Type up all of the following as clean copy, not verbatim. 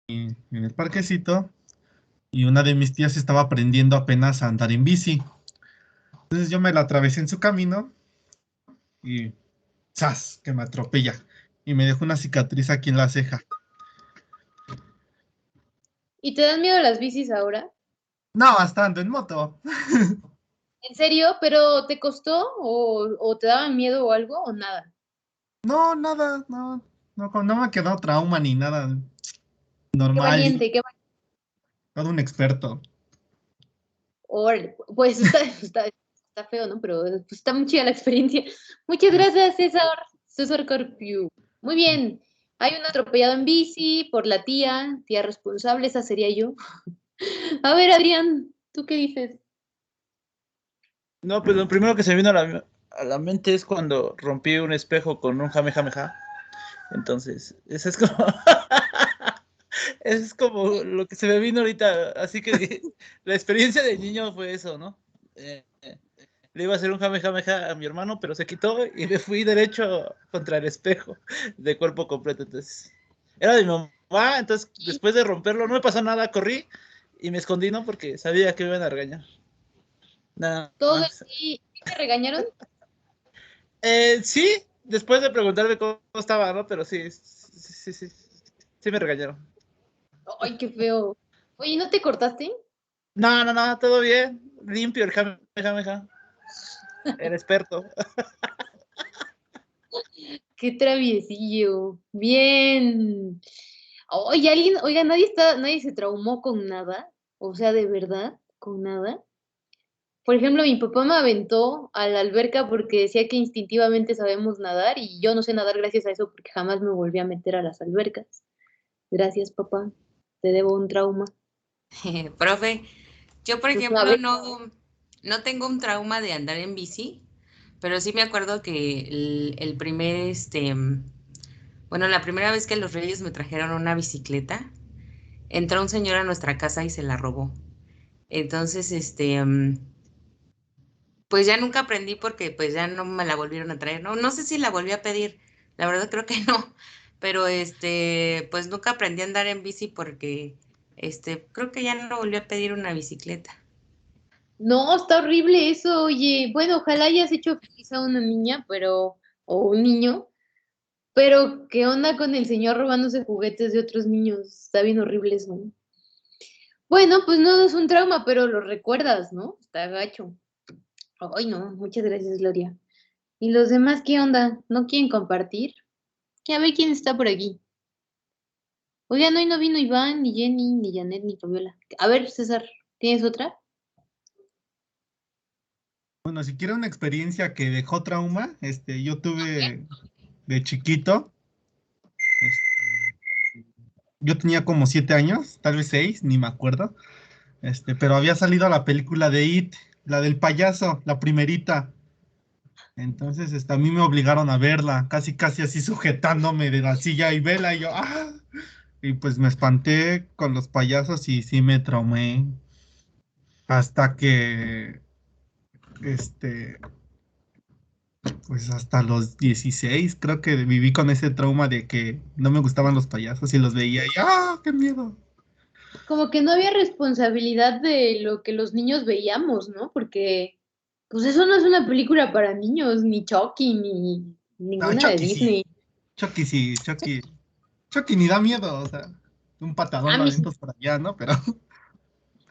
en el parquecito y una de mis tías estaba aprendiendo apenas a andar en bici. Entonces yo me la atravesé en su camino y ¡zas! Que me atropella y me dejó una cicatriz aquí en la ceja. ¿Y te dan miedo las bicis ahora? No, estando en moto. ¿En serio? ¿Pero te costó o te daban miedo o algo o nada? No, nada, no, no me ha quedado trauma ni nada. Qué Normal, valiente, qué valiente. todo un experto. Órale, pues está feo, ¿no? Pero pues, está muy chida la experiencia. Muchas gracias, César. César Carpiu. Muy bien. Hay un atropellado en bici por la tía responsable, esa sería yo. A ver, Adrián, ¿tú qué dices? No, pues lo primero que se me vino a la mente es cuando rompí un espejo con un Jamejameja. Entonces, eso es como, eso es como lo que se me vino ahorita. Así que la experiencia de niño fue eso, ¿no? Le iba a hacer un Jamejameja a mi hermano, pero se quitó y me fui derecho contra el espejo de cuerpo completo. Entonces, era de mi mamá. Entonces, después de romperlo, no me pasó nada, corrí y me escondí, ¿no? Porque sabía que me iban a regañar. Nada ¿Todo más. sí te regañaron? Sí, después de preguntarme cómo estaba, ¿no? Pero sí me regañaron. Ay, qué feo. Oye, ¿no te cortaste? No, todo bien. Limpio el Jamejameja. El experto. Qué traviesillo. Bien. Oye, oiga, nadie se traumó con nada. O sea, de verdad, con nada. Por ejemplo, mi papá me aventó a la alberca porque decía que instintivamente sabemos nadar y yo no sé nadar gracias a eso porque jamás me volví a meter a las albercas. Gracias, papá. Te debo un trauma. Profe, yo por A ejemplo ver, no tengo un trauma de andar en bici, pero sí me acuerdo que el primer, bueno, la primera vez que los Reyes me trajeron una bicicleta, entró un señor a nuestra casa y se la robó. Entonces, pues ya nunca aprendí porque pues ya no me la volvieron a traer. No sé si la volví a pedir, la verdad creo que no, pero pues nunca aprendí a andar en bici porque creo que ya no volví a pedir una bicicleta. no, está horrible eso, oye. Bueno, ojalá hayas hecho feliz a una niña, o un niño, pero ¿qué onda con el señor robándose juguetes de otros niños? Está bien horrible eso. Bueno, pues no es un trauma, pero lo recuerdas, ¿no? Está gacho. Ay, no, muchas gracias, Gloria. ¿Y los demás qué onda? ¿No quieren compartir? Que a ver quién está por aquí. Oigan, hoy no vino Iván, ni Jenny, ni Janet, ni Fabiola. A ver, César, ¿tienes otra? Bueno, si quiero una experiencia que dejó trauma, yo tuve de chiquito, este, yo tenía como 7 años, tal vez 6, ni me acuerdo, pero había salido la película de It, la del payaso, la primerita. Entonces, a mí me obligaron a verla, casi, casi así sujetándome de la silla y vela, y yo, ¡ah! Y pues me espanté con los payasos y sí me traumé hasta que, este, pues hasta los 16 creo que viví con ese trauma de que no me gustaban los payasos y los veía y ¡ah! ¡Qué miedo! Como que no había responsabilidad de lo que los niños veíamos, ¿no? Porque, pues eso no es una película para niños, ni Chucky, ni No, ninguna de Disney. Chucky sí, Chucky ni da miedo, o sea, un A patadón lo mí sí. avientas para allá, ¿no? Pero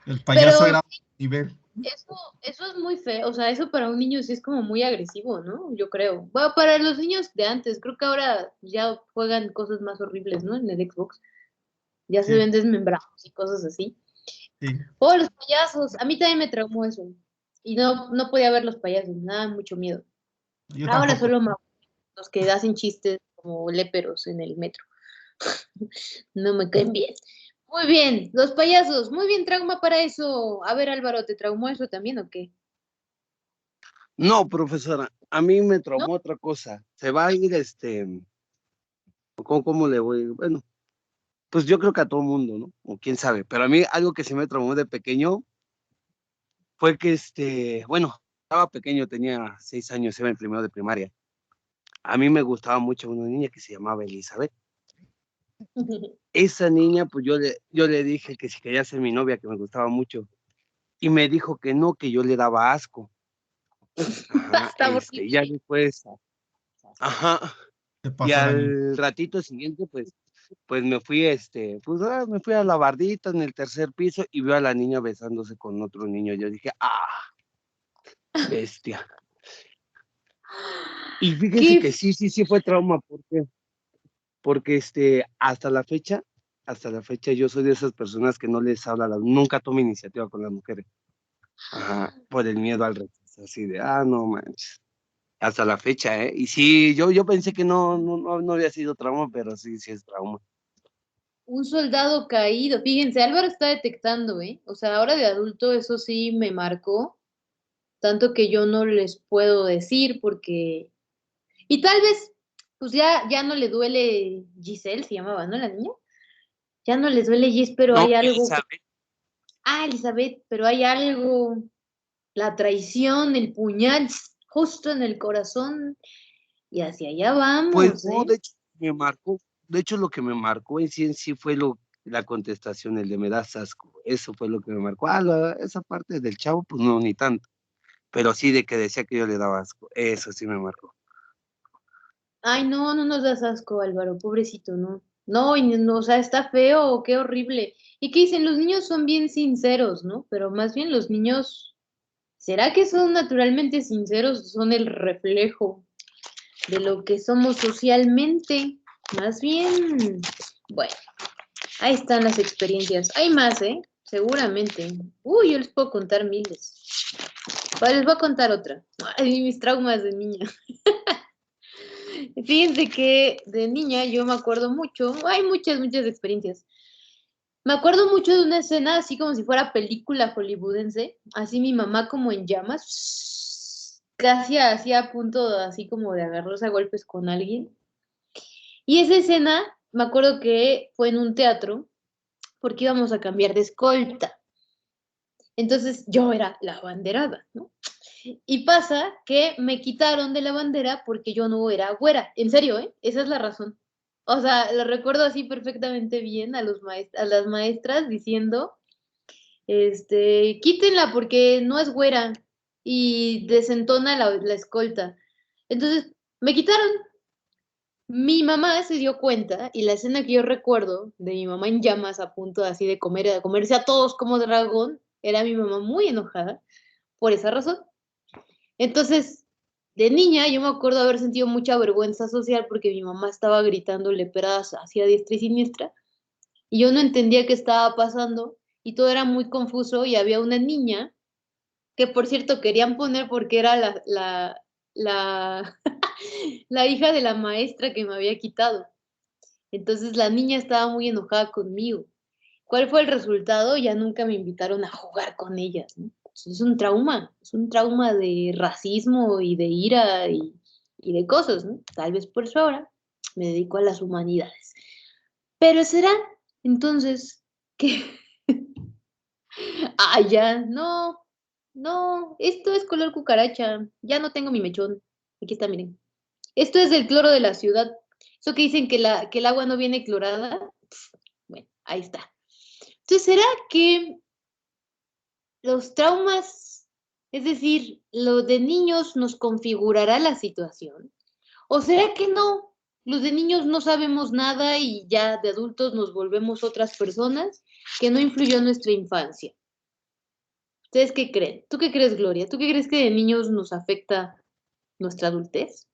el payaso Pero era nivel. eso es muy feo, o sea, eso para un niño sí es como muy agresivo, ¿no? Yo creo. Bueno, para los niños de antes, creo que ahora ya juegan cosas más horribles, ¿no? En el Xbox. Ya se Sí, ven desmembrados y cosas así. sí, Oh, los payasos. A mí también me traumó eso. Y no podía ver los payasos, me daba mucho miedo. yo Ahora tampoco. solo los que hacen chistes como léperos en el metro. No me caen bien. Muy bien, los payasos. Muy bien, trauma para eso. A ver, Álvaro, ¿te traumó eso también o qué? No, profesora, a mí me ¿No? traumó otra cosa. Se va a ir, ¿cómo le voy? Bueno, pues yo creo que a todo mundo, ¿no? O quién sabe. Pero a mí algo que sí me traumó de pequeño fue que, bueno, estaba pequeño, tenía 6 años, iba en primero de primaria. A mí me gustaba mucho una niña que se llamaba Elizabeth. Esa niña, pues yo le dije que si quería ser mi novia, que me gustaba mucho, y me dijo que no, que yo le daba asco. Ajá, Está ya horrible. después, ajá, Se y pasó de mí. al ratito siguiente, pues me fui, me fui a la bardita en el tercer piso y veo a la niña besándose con otro niño. Yo dije, bestia. Y fíjense ¿Qué? que sí fue trauma, porque hasta la fecha yo soy de esas personas que no les habla, nunca tomo iniciativa con las mujeres. Ajá, por el miedo al rechazo, así de, no manches. Hasta la fecha, ¿eh? Y sí, yo pensé que no había sido trauma, pero sí es trauma. Un soldado caído. Fíjense, Álvaro está detectando, ¿eh? O sea, ahora de adulto eso sí me marcó, tanto que yo no les puedo decir porque... Y tal vez, pues ya no le duele Giselle, se llamaba, ¿no? La niña. Ya no les duele Gis, pero No, hay algo. Elizabeth, Elizabeth, pero hay algo. La traición, el puñal justo en el corazón. Y hacia allá pues vamos, no, ¿eh? de hecho lo que me marcó en sí fue la contestación, el de me das asco. Eso fue lo que me marcó. Esa parte del chavo, pues no, ni tanto. Pero sí de que decía que yo le daba asco. Eso sí me marcó. Ay, no, no nos das asco, Álvaro, pobrecito, no. No, o sea, está feo, qué horrible. ¿Y qué dicen? Los niños son bien sinceros, ¿no? Pero más bien los niños, ¿será que son naturalmente sinceros? Son el reflejo de lo que somos socialmente. Más bien, bueno, ahí están las experiencias. Hay más, ¿eh? Seguramente. Uy, yo les puedo contar miles. Les voy a contar otra. Ay, mis traumas de niña. Fíjense que de niña yo me acuerdo mucho, hay muchas experiencias. Me acuerdo mucho de una escena así como si fuera película hollywoodense, así mi mamá como en llamas, casi así a punto así como de agarrarse a golpes con alguien. Y esa escena, me acuerdo que fue en un teatro porque íbamos a cambiar de escolta. Entonces yo era la abanderada, ¿no? Y pasa que me quitaron de la bandera porque yo no era güera. En serio, ¿eh? Esa es la razón. O sea, lo recuerdo así perfectamente bien a las maestras diciendo, quítenla porque no es güera y desentona la escolta. Entonces, me quitaron. Mi mamá se dio cuenta y la escena que yo recuerdo de mi mamá en llamas a punto así de comerse a todos como dragón, era mi mamá muy enojada por esa razón. Entonces, de niña yo me acuerdo haber sentido mucha vergüenza social porque mi mamá estaba gritando leperadas hacia diestra y siniestra y yo no entendía qué estaba pasando y todo era muy confuso y había una niña que por cierto querían poner porque era la, la hija de la maestra que me había quitado. Entonces la niña estaba muy enojada conmigo. ¿Cuál fue el resultado? Ya nunca me invitaron a jugar con ellas, ¿no? Es un trauma de racismo y de ira y de cosas, ¿no? Tal vez por eso ahora me dedico a las humanidades. Pero será entonces que, ya, no, no, esto es color cucaracha, ya no tengo mi mechón. Aquí está, miren. Esto es del cloro de la ciudad. Eso que dicen que el agua no viene clorada, bueno, ahí está. Entonces, ¿será que los traumas, es decir, lo de niños nos configurará la situación? ¿O será que no? Los de niños no sabemos nada y ya de adultos nos volvemos otras personas que no influyó en nuestra infancia. ¿Ustedes qué creen? ¿Tú qué crees, Gloria? ¿Tú qué crees que de niños nos afecta nuestra adultez?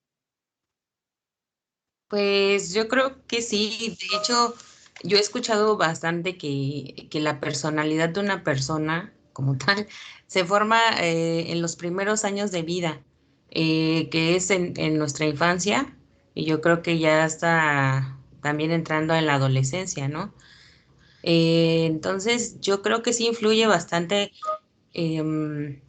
Pues yo creo que sí. De hecho, yo he escuchado bastante que la personalidad de una persona como tal se forma en los primeros años de vida, que es en nuestra infancia, y yo creo que ya está también entrando en la adolescencia, ¿no? Entonces, yo creo que sí influye bastante, em,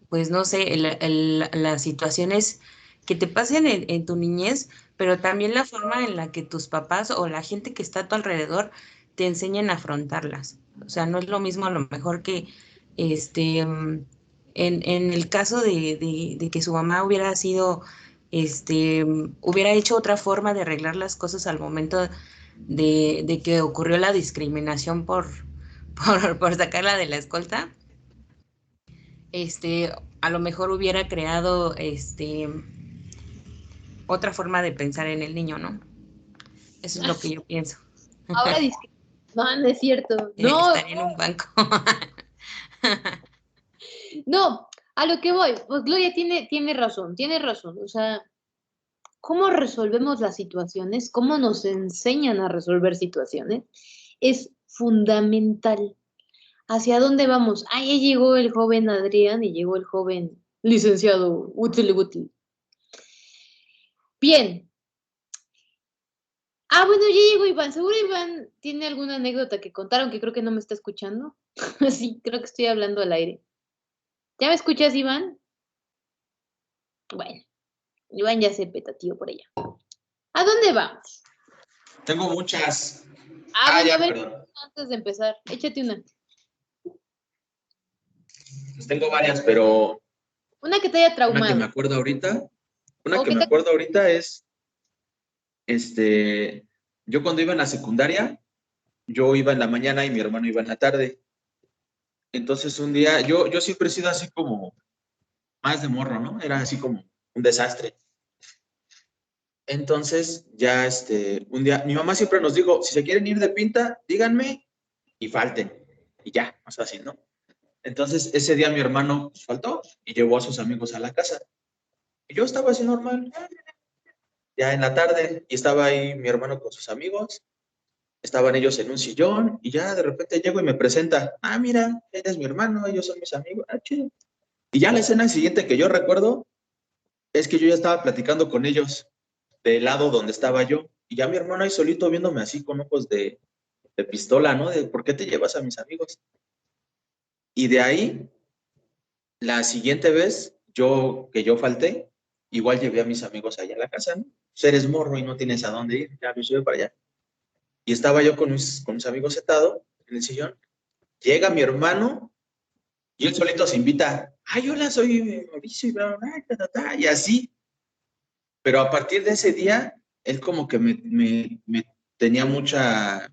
pues no sé, las situaciones que te pasen en tu niñez, pero también la forma en la que tus papás o la gente que está a tu alrededor te enseñen a afrontarlas. O sea, no es lo mismo a lo mejor que en el caso de que su mamá hubiera sido, hubiera hecho otra forma de arreglar las cosas al momento de que ocurrió la discriminación por sacarla de la escolta, a lo mejor hubiera creado otra forma de pensar en el niño, ¿no? Eso es lo que yo pienso. Ahora no es cierto. No, Estaría en un banco. no, a lo que voy, pues Gloria tiene razón. O sea, cómo resolvemos las situaciones, cómo nos enseñan a resolver situaciones, es fundamental. ¿Hacia dónde vamos? Ah, ya llegó el joven Adrián y llegó el joven licenciado Util. Bien. Ah, bueno, ya llegó Iván. Seguro Iván tiene alguna anécdota que contar, aunque creo que no me está escuchando. Sí, creo que estoy hablando al aire. ¿Ya me escuchas, Iván? Bueno, Iván ya se peta, tío, por allá. ¿A dónde vamos? Tengo muchas. Bueno, Ya, a ver, perdón. antes de empezar, échate una. Pues tengo varias, pero Una que te haya una que me traumado. acuerdo ahorita. Una O que que me te... acuerdo ahorita es, yo cuando iba en la secundaria, yo iba en la mañana y mi hermano iba en la tarde. Entonces un día, yo siempre he sido así como más de morro, ¿no? Era así como un desastre. Entonces, ya un día, mi mamá siempre nos dijo, si se quieren ir de pinta, díganme y falten. Y ya, más fácil, ¿no? Entonces, ese día mi hermano faltó y llevó a sus amigos a la casa. Y yo estaba así normal, ya en la tarde, y estaba ahí mi hermano con sus amigos, estaban ellos en un sillón, y ya de repente llego y me presenta, mira, eres mi hermano, ellos son mis amigos, chido. Y ya la escena siguiente que yo recuerdo es que yo ya estaba platicando con ellos del lado donde estaba yo, y ya mi hermano ahí solito viéndome así con ojos de pistola, ¿no? De ¿por qué te llevas a mis amigos? Y de ahí, la siguiente vez, que yo falté, igual llevé a mis amigos allá a la casa, ¿no? Pues eres morro y no tienes a dónde ir, ya me sube para allá. Y estaba yo con mis amigos sentado en el sillón, llega mi hermano y él solito se invita, hola, soy Mauricio, y bla, bla, bla, y así. Pero a partir de ese día, él como que me tenía mucha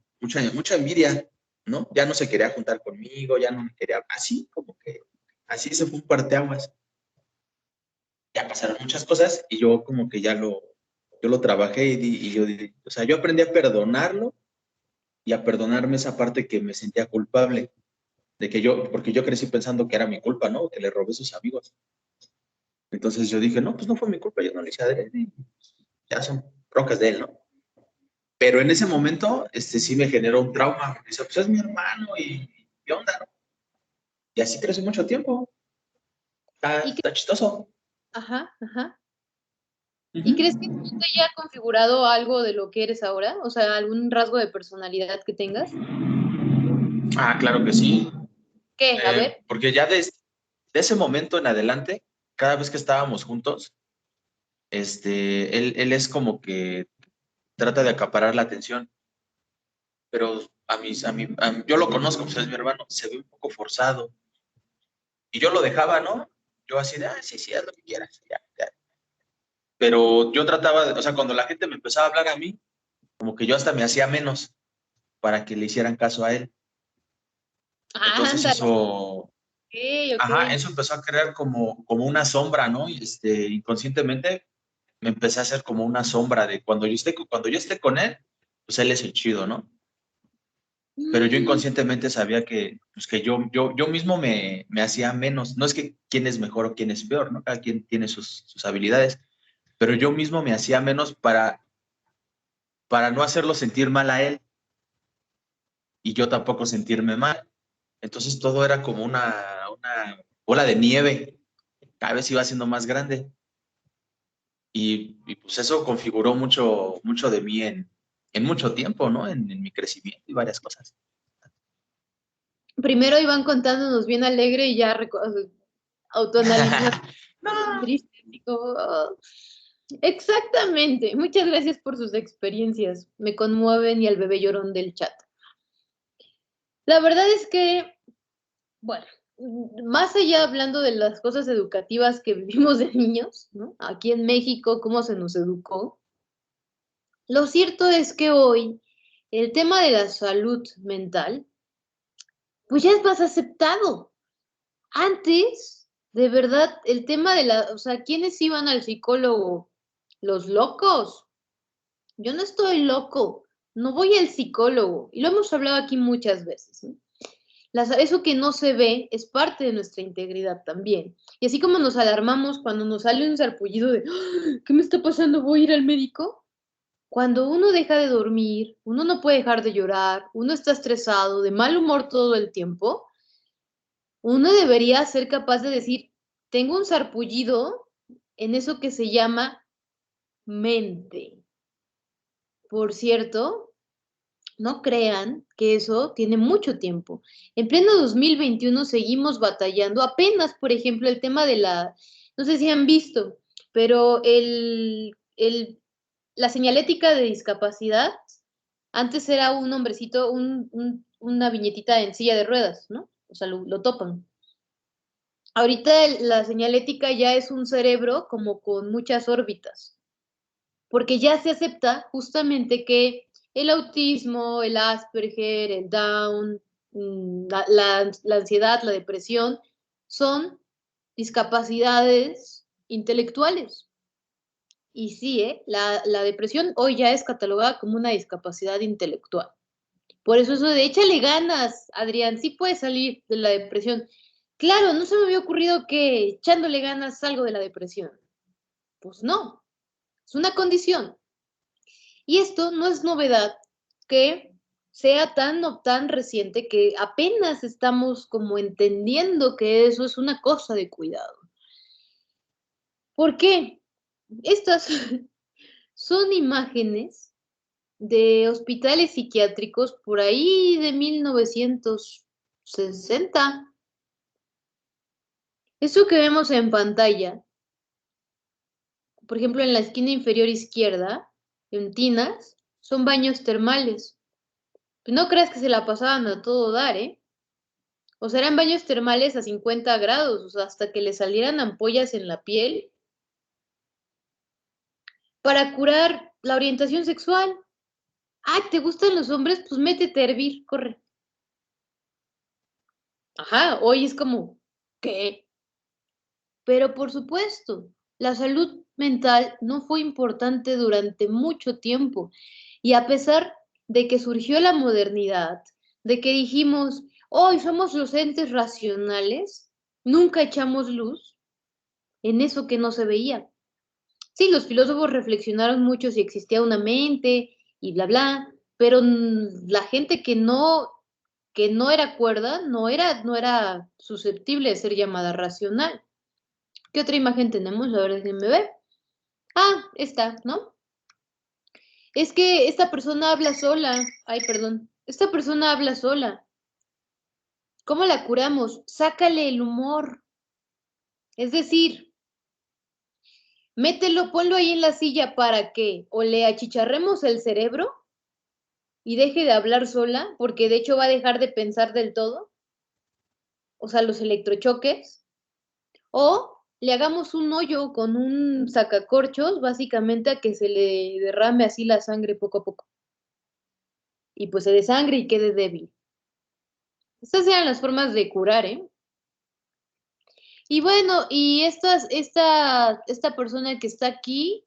envidia, ¿no? Ya no se quería juntar conmigo, ya no me quería, así como que, así se fue un parteaguas. Ya pasaron muchas cosas y yo como que yo lo trabajé o sea, yo aprendí a perdonarlo y a perdonarme esa parte que me sentía culpable, porque yo crecí pensando que era mi culpa, ¿no? Que le robé a sus amigos. Entonces yo dije, no, pues no fue mi culpa, yo no le hice adrede, ya son broncas de él, ¿no? Pero en ese momento, sí me generó un trauma, porque dice, pues es mi hermano y ¿qué onda, no? Y así crecí mucho tiempo. Está chistoso. Ajá. ¿Y crees que tú te haya configurado algo de lo que eres ahora? O sea, algún rasgo de personalidad que tengas. Claro que sí. ¿Qué? A ver. Porque ya de ese momento en adelante, cada vez que estábamos juntos, él es como que trata de acaparar la atención, pero yo lo conozco, pues es mi hermano, se ve un poco forzado. Y yo lo dejaba, ¿no? Yo así de, sí, haz lo que quieras, ya. Pero yo trataba o sea, cuando la gente me empezaba a hablar a mí, como que yo hasta me hacía menos para que le hicieran caso a él. Entonces Ándale. eso, Ok. eso empezó a crear como una sombra, ¿no? Y inconscientemente me empecé a hacer como una sombra de cuando yo esté con él, pues él es el chido, ¿no? Pero yo inconscientemente sabía que, pues que yo mismo me hacía menos. No es que quién es mejor o quién es peor, ¿no? Cada quien tiene sus habilidades, pero yo mismo me hacía menos para no hacerlo sentir mal a él y yo tampoco sentirme mal. Entonces todo era como una bola de nieve, cada vez iba siendo más grande. Y pues eso configuró mucho de mí en mucho tiempo, ¿no? En mi crecimiento y varias cosas. Primero iban contándonos bien alegre y ya autoanalizando triste. Así como, oh. Exactamente. Muchas gracias por sus experiencias. Me conmueven y al bebé llorón del chat. La verdad es que, bueno, más allá hablando de las cosas educativas que vivimos de niños, ¿no? Aquí en México, cómo se nos educó. Lo cierto es que hoy el tema de la salud mental, pues ya es más aceptado. Antes, de verdad, el tema de o sea, ¿quiénes iban al psicólogo? Los locos. Yo no estoy loco, no voy al psicólogo. Y lo hemos hablado aquí muchas veces, ¿no? Eso que no se ve es parte de nuestra integridad también. Y así como nos alarmamos cuando nos sale un sarpullido de, "¡Ah! ¿qué me está pasando? ¿Voy a ir al médico?" Cuando uno deja de dormir, uno no puede dejar de llorar, uno está estresado, de mal humor todo el tiempo, uno debería ser capaz de decir, tengo un sarpullido en eso que se llama mente. Por cierto, no crean que eso tiene mucho tiempo. En pleno 2021 seguimos batallando. Apenas, por ejemplo, el tema de no sé si han visto, pero la señalética de discapacidad, antes era un hombrecito, una viñetita en silla de ruedas, ¿no? O sea, lo topan. Ahorita la señalética ya es un cerebro como con muchas órbitas, porque ya se acepta justamente que el autismo, el Asperger, el Down, la ansiedad, la depresión, son discapacidades intelectuales. Y sí, la depresión hoy ya es catalogada como una discapacidad intelectual. Por eso de échale ganas, Adrián, sí puedes salir de la depresión. Claro, no se me había ocurrido que echándole ganas salgo de la depresión. Pues no, es una condición. Y esto no es novedad que sea tan reciente que apenas estamos como entendiendo que eso es una cosa de cuidado. ¿Por qué? Estas son imágenes de hospitales psiquiátricos por ahí de 1960. Eso que vemos en pantalla, por ejemplo, en la esquina inferior izquierda, en tinas, son baños termales. No creas que se la pasaban a todo dar, ¿eh? O sea, eran baños termales a 50 grados, o sea, hasta que le salieran ampollas en la piel para curar la orientación sexual. Ah, ¿te gustan los hombres? Pues métete a hervir, corre. Ajá, hoy es como, ¿qué? Pero por supuesto, la salud mental no fue importante durante mucho tiempo. Y a pesar de que surgió la modernidad, de que dijimos, hoy somos los entes racionales, nunca echamos luz en eso que no se veía. Sí, los filósofos reflexionaron mucho si existía una mente y bla, bla, pero la gente que no era cuerda no era susceptible de ser llamada racional. ¿Qué otra imagen tenemos? A ver, déjenme ver. Ah, esta, ¿no? Es que esta persona habla sola. Ay, perdón. Esta persona habla sola. ¿Cómo la curamos? Sácale el humor. Es decir, mételo, ponlo ahí en la silla para que o le achicharremos el cerebro y deje de hablar sola, porque de hecho va a dejar de pensar del todo. O sea, los electrochoques. O le hagamos un hoyo con un sacacorchos, básicamente a que se le derrame así la sangre poco a poco. Y pues se desangre y quede débil. Estas eran las formas de curar, ¿eh? Y bueno, y esta persona que está aquí,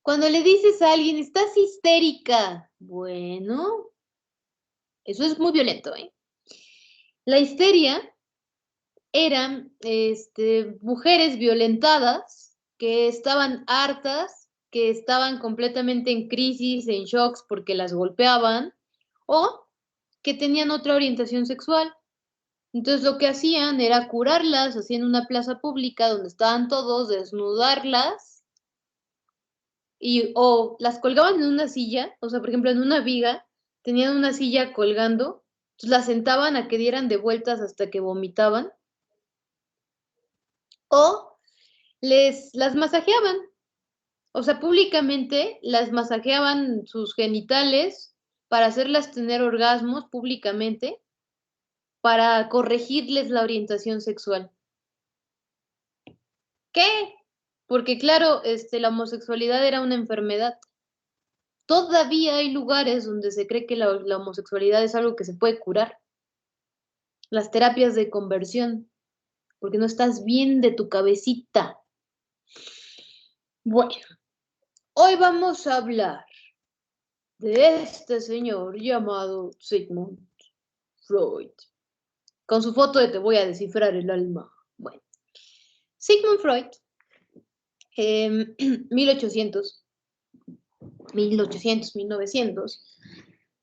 cuando le dices a alguien, estás histérica, bueno, eso es muy violento, ¿eh? La histeria eran mujeres violentadas que estaban hartas, que estaban completamente en crisis, en shocks porque las golpeaban, o que tenían otra orientación sexual. Entonces lo que hacían era curarlas, hacían una plaza pública donde estaban todos, desnudarlas o las colgaban en una silla, o sea, por ejemplo, en una viga, tenían una silla colgando, entonces las sentaban a que dieran de vueltas hasta que vomitaban, o las masajeaban, o sea, públicamente las masajeaban sus genitales para hacerlas tener orgasmos públicamente, para corregirles la orientación sexual. ¿Qué? Porque claro, la homosexualidad era una enfermedad. Todavía hay lugares donde se cree que la homosexualidad es algo que se puede curar. Las terapias de conversión, porque no estás bien de tu cabecita. Bueno, hoy vamos a hablar de este señor llamado Sigmund Freud, con su foto de Te voy a descifrar el alma. Bueno, Sigmund Freud, 1900,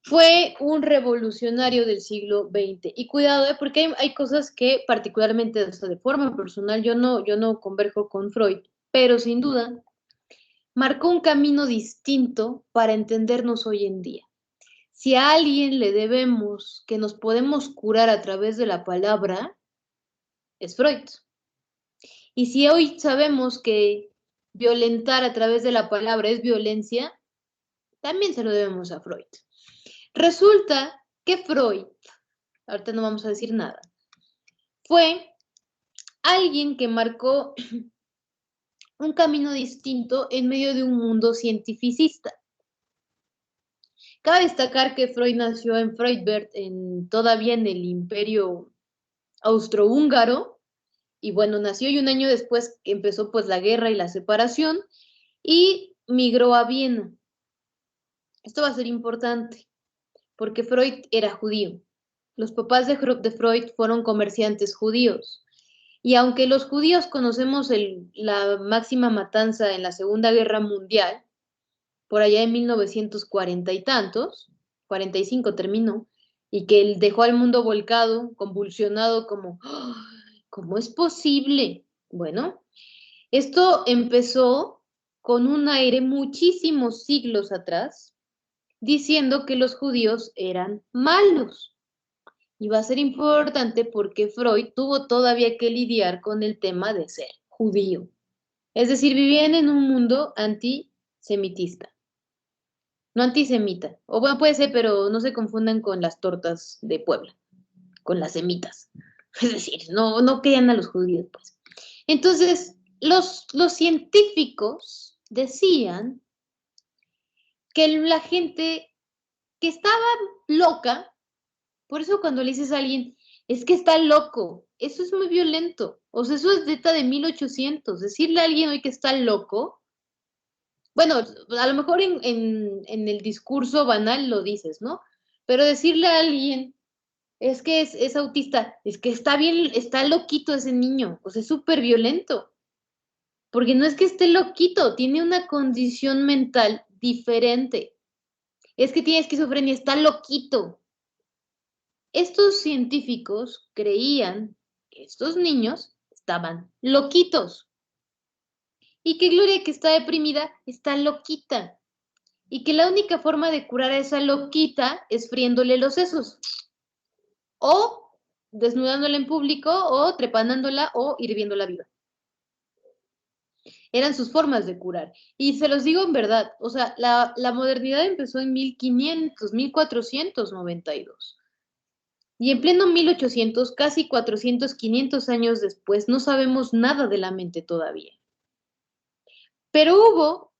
fue un revolucionario del siglo XX. Y cuidado, porque hay cosas que particularmente, o sea, de forma personal, yo no converjo con Freud, pero sin duda marcó un camino distinto para entendernos hoy en día. Si a alguien le debemos que nos podemos curar a través de la palabra, es Freud. Y si hoy sabemos que violentar a través de la palabra es violencia, también se lo debemos a Freud. Resulta que Freud, ahorita no vamos a decir nada, fue alguien que marcó un camino distinto en medio de un mundo cientificista. Cabe destacar que Freud nació en Freudberg, todavía en el Imperio Austrohúngaro, y bueno, nació y un año después empezó pues la guerra y la separación, y migró a Viena. Esto va a ser importante, porque Freud era judío. Los papás de Freud fueron comerciantes judíos. Y aunque los judíos conocemos la máxima matanza en la Segunda Guerra Mundial, por allá en 1940 y tantos, 45 terminó, y que él dejó al mundo volcado, convulsionado, como, ¡oh! ¿Cómo es posible? Bueno, esto empezó con un aire muchísimos siglos atrás, diciendo que los judíos eran malos. Y va a ser importante porque Freud tuvo todavía que lidiar con el tema de ser judío. Es decir, vivían en un mundo antisemitista. No antisemita. O bueno, puede ser, pero no se confundan con las tortas de Puebla, con las semitas. Es decir, no querían a los judíos, pues. Entonces, los científicos decían que la gente que estaba loca, por eso cuando le dices a alguien, es que está loco, eso es muy violento. O sea, eso es de 1800. Decirle a alguien hoy que está loco, bueno, a lo mejor en el discurso banal lo dices, ¿no? Pero decirle a alguien, es que es autista, es que está bien, está loquito ese niño, o sea, es súper violento. Porque no es que esté loquito, tiene una condición mental diferente. Es que tiene esquizofrenia, está loquito. Estos científicos creían que estos niños estaban loquitos. Y que Gloria, que está deprimida, está loquita. Y que la única forma de curar a esa loquita es friéndole los sesos. O desnudándola en público, o trepándola, o hirviéndola viva. Eran sus formas de curar. Y se los digo en verdad, o sea, la modernidad empezó en 1492. Y en pleno 1800, casi 400, 500 años después, no sabemos nada de la mente todavía. Pero hubo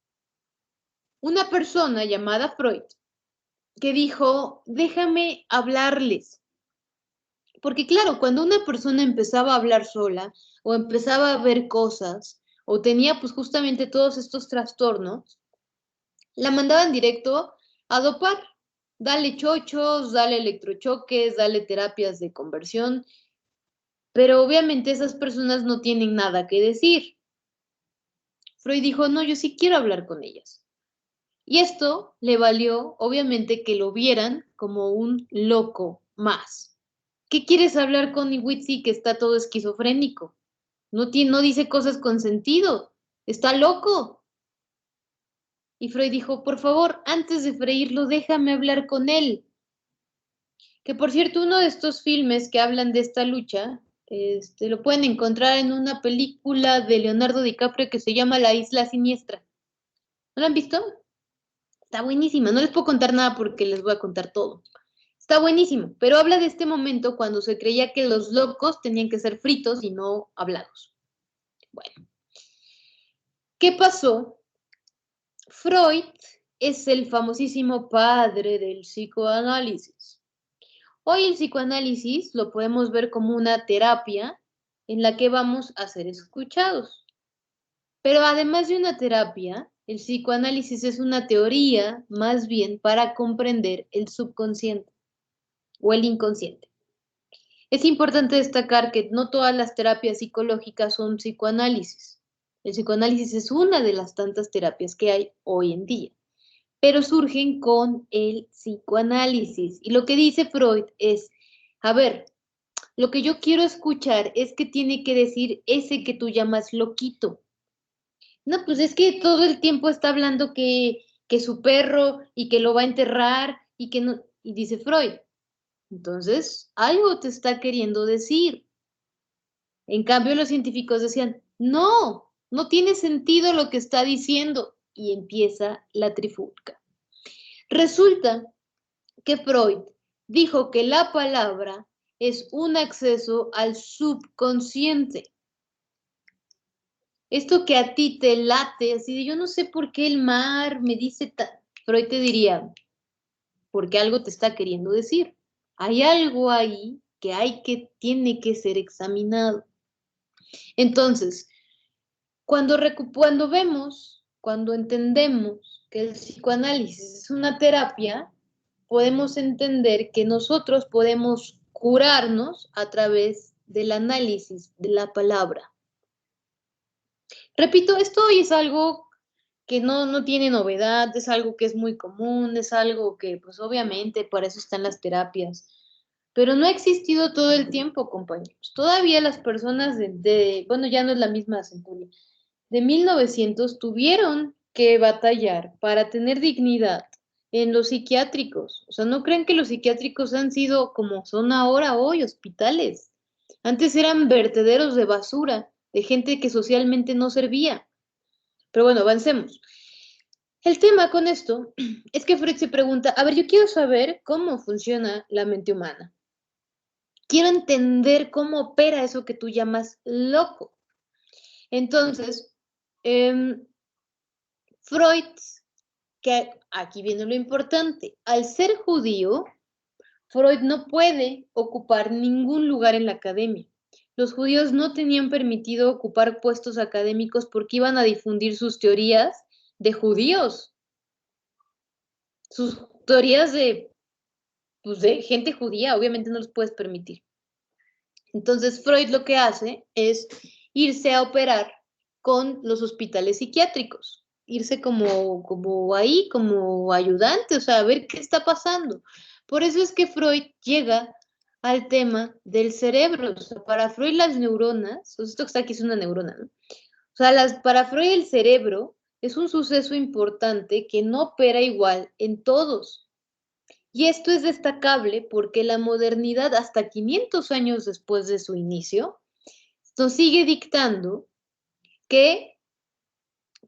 una persona llamada Freud que dijo, déjame hablarles. Porque claro, cuando una persona empezaba a hablar sola o empezaba a ver cosas o tenía pues justamente todos estos trastornos, la mandaban directo a dopar. Dale chochos, dale electrochoques, dale terapias de conversión, pero obviamente esas personas no tienen nada que decir. Freud dijo, no, yo sí quiero hablar con ellas. Y esto le valió, obviamente, que lo vieran como un loco más. ¿Qué quieres hablar con Iwitsi que está todo esquizofrénico? No dice cosas con sentido, está loco. Y Freud dijo, por favor, antes de freírlo, déjame hablar con él. Que por cierto, uno de estos filmes que hablan de esta lucha, lo pueden encontrar en una película de Leonardo DiCaprio que se llama La Isla Siniestra. ¿No la han visto? Está buenísima. No les puedo contar nada porque les voy a contar todo. Está buenísimo, pero habla de este momento cuando se creía que los locos tenían que ser fritos y no hablados. Bueno, ¿qué pasó? Freud es el famosísimo padre del psicoanálisis. Hoy el psicoanálisis lo podemos ver como una terapia en la que vamos a ser escuchados. Pero además de una terapia, el psicoanálisis es una teoría más bien para comprender el subconsciente o el inconsciente. Es importante destacar que no todas las terapias psicológicas son psicoanálisis. El psicoanálisis es una de las tantas terapias que hay hoy en día, pero surgen con el psicoanálisis. Y lo que dice Freud es, a ver, lo que yo quiero escuchar es que tiene que decir ese que tú llamas loquito. No, pues es que todo el tiempo está hablando que su perro y que lo va a enterrar y que no, y dice Freud. Entonces, algo te está queriendo decir. En cambio, los científicos decían, no, no tiene sentido lo que está diciendo. Y empieza la trifulca. Resulta que Freud dijo que la palabra es un acceso al subconsciente. Esto que a ti te late, así de yo no sé por qué el mar me dice, Freud te diría, porque algo te está queriendo decir. Hay algo ahí que tiene que ser examinado. Entonces, cuando entendemos que el psicoanálisis es una terapia, podemos entender que nosotros podemos curarnos a través del análisis de la palabra. Repito, esto hoy es algo que no tiene novedad, es algo que es muy común, es algo que, pues obviamente, para eso están las terapias. Pero no ha existido todo el tiempo, compañeros. Todavía las personas bueno, ya no es la misma centuria, de 1900 tuvieron que batallar para tener dignidad en los psiquiátricos. O sea, no crean que los psiquiátricos han sido como son ahora hoy, hospitales. Antes eran vertederos de basura, de gente que socialmente no servía. Pero bueno, avancemos. El tema con esto es que Freud se pregunta, a ver, yo quiero saber cómo funciona la mente humana. Quiero entender cómo opera eso que tú llamas loco. Entonces, Freud, que aquí viene lo importante, al ser judío, Freud no puede ocupar ningún lugar en la academia. Los judíos no tenían permitido ocupar puestos académicos porque iban a difundir sus teorías de judíos, sus teorías pues de gente judía, obviamente no los puedes permitir. Entonces Freud lo que hace es irse a operar con los hospitales psiquiátricos, irse como ahí, como ayudante, o sea, a ver qué está pasando. Por eso es que Freud llega al tema del cerebro. O sea, para Freud las neuronas, o sea, esto que está aquí es una neurona, ¿no? O sea, para Freud el cerebro es un suceso importante que no opera igual en todos. Y esto es destacable porque la modernidad, hasta 500 años después de su inicio, nos sigue dictando que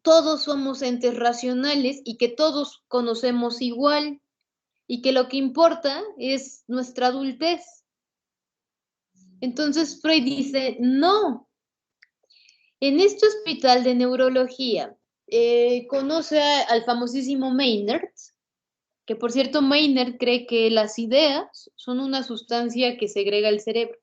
todos somos entes racionales y que todos conocemos igual y que lo que importa es nuestra adultez. Entonces Freud dice, no, en este hospital de neurología conoce al famosísimo Maynard, que por cierto Maynard cree que las ideas son una sustancia que segrega el cerebro,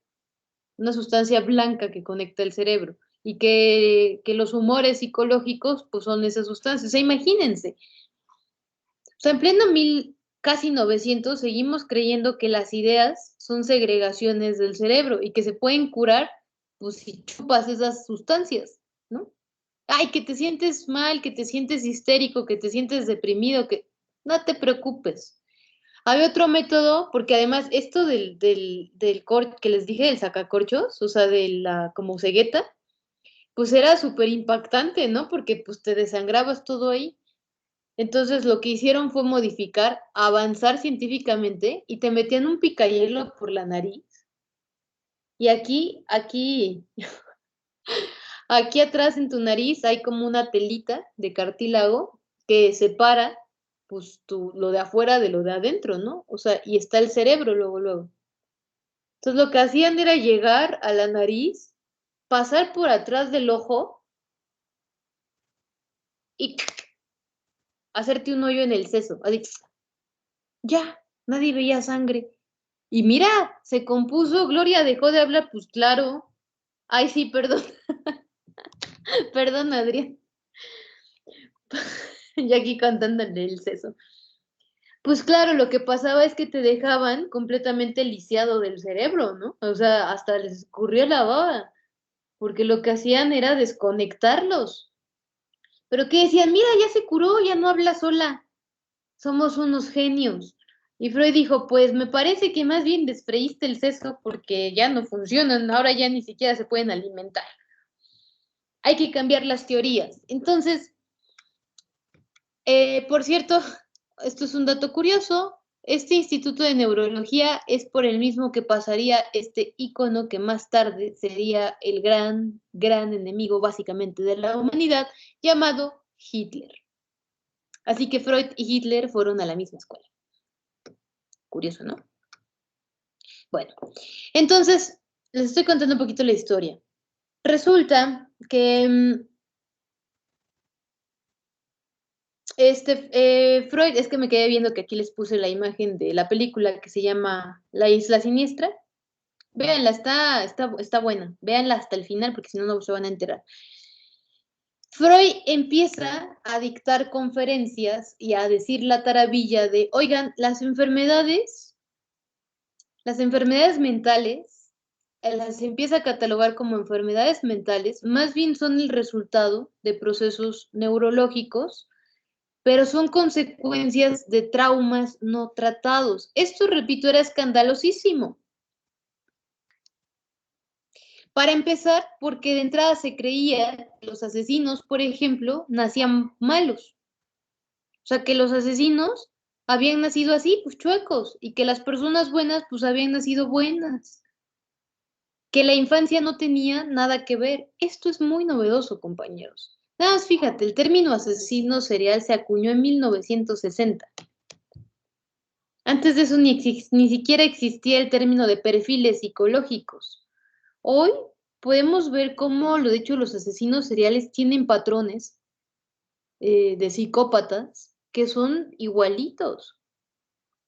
una sustancia blanca que conecta el cerebro y que los humores psicológicos pues son esas sustancias. O sea, imagínense. O sea, en pleno casi 900 seguimos creyendo que las ideas son segregaciones del cerebro y que se pueden curar pues si chupas esas sustancias, ¿no? Ay, que te sientes mal, que te sientes histérico, que te sientes deprimido, que no te preocupes. Hay otro método, porque además esto que les dije, del sacacorchos, o sea, de la como cegueta, pues era súper impactante, ¿no? Porque pues te desangrabas todo ahí. Entonces lo que hicieron fue modificar, avanzar científicamente y te metían un picayelo por la nariz. Y aquí atrás en tu nariz hay como una telita de cartílago que separa pues lo de afuera de lo de adentro, ¿no? O sea, y está el cerebro luego. Entonces lo que hacían era llegar a la nariz, pasar por atrás del ojo y hacerte un hoyo en el seso. Así, ya, nadie veía sangre. Y mira, se compuso, Gloria dejó de hablar, pues claro. Ay, sí, perdón. Perdón, Adrián. Ya aquí contándole el seso. Pues claro, lo que pasaba es que te dejaban completamente lisiado del cerebro, ¿no? O sea, hasta les escurrió la baba, porque lo que hacían era desconectarlos. Pero que decían, mira, ya se curó, ya no habla sola, somos unos genios. Y Freud dijo, pues me parece que más bien desfreíste el seso porque ya no funcionan, ahora ya ni siquiera se pueden alimentar. Hay que cambiar las teorías. Entonces, por cierto, esto es un dato curioso. Este instituto de neurología es por el mismo que pasaría este ícono que más tarde sería el gran, gran enemigo básicamente de la humanidad, llamado Hitler. Así que Freud y Hitler fueron a la misma escuela. Curioso, ¿no? Bueno, entonces les estoy contando un poquito la historia. Resulta que Freud, es que me quedé viendo que aquí les puse la imagen de la película que se llama La Isla Siniestra. Véanla, está buena. Véanla hasta el final porque si no, no se van a enterar. Freud empieza a dictar conferencias y a decir la taravilla de, oigan, las enfermedades mentales, las empieza a catalogar como enfermedades mentales, más bien son el resultado de procesos neurológicos, pero son consecuencias de traumas no tratados. Esto, repito, era escandalosísimo. Para empezar, porque de entrada se creía que los asesinos, por ejemplo, nacían malos. O sea, que los asesinos habían nacido así, pues chuecos, y que las personas buenas, pues habían nacido buenas. Que la infancia no tenía nada que ver. Esto es muy novedoso, compañeros. Nada más fíjate, el término asesino serial se acuñó en 1960. Antes de eso ni siquiera existía el término de perfiles psicológicos. Hoy podemos ver cómo, de hecho, los asesinos seriales tienen patrones de psicópatas que son igualitos,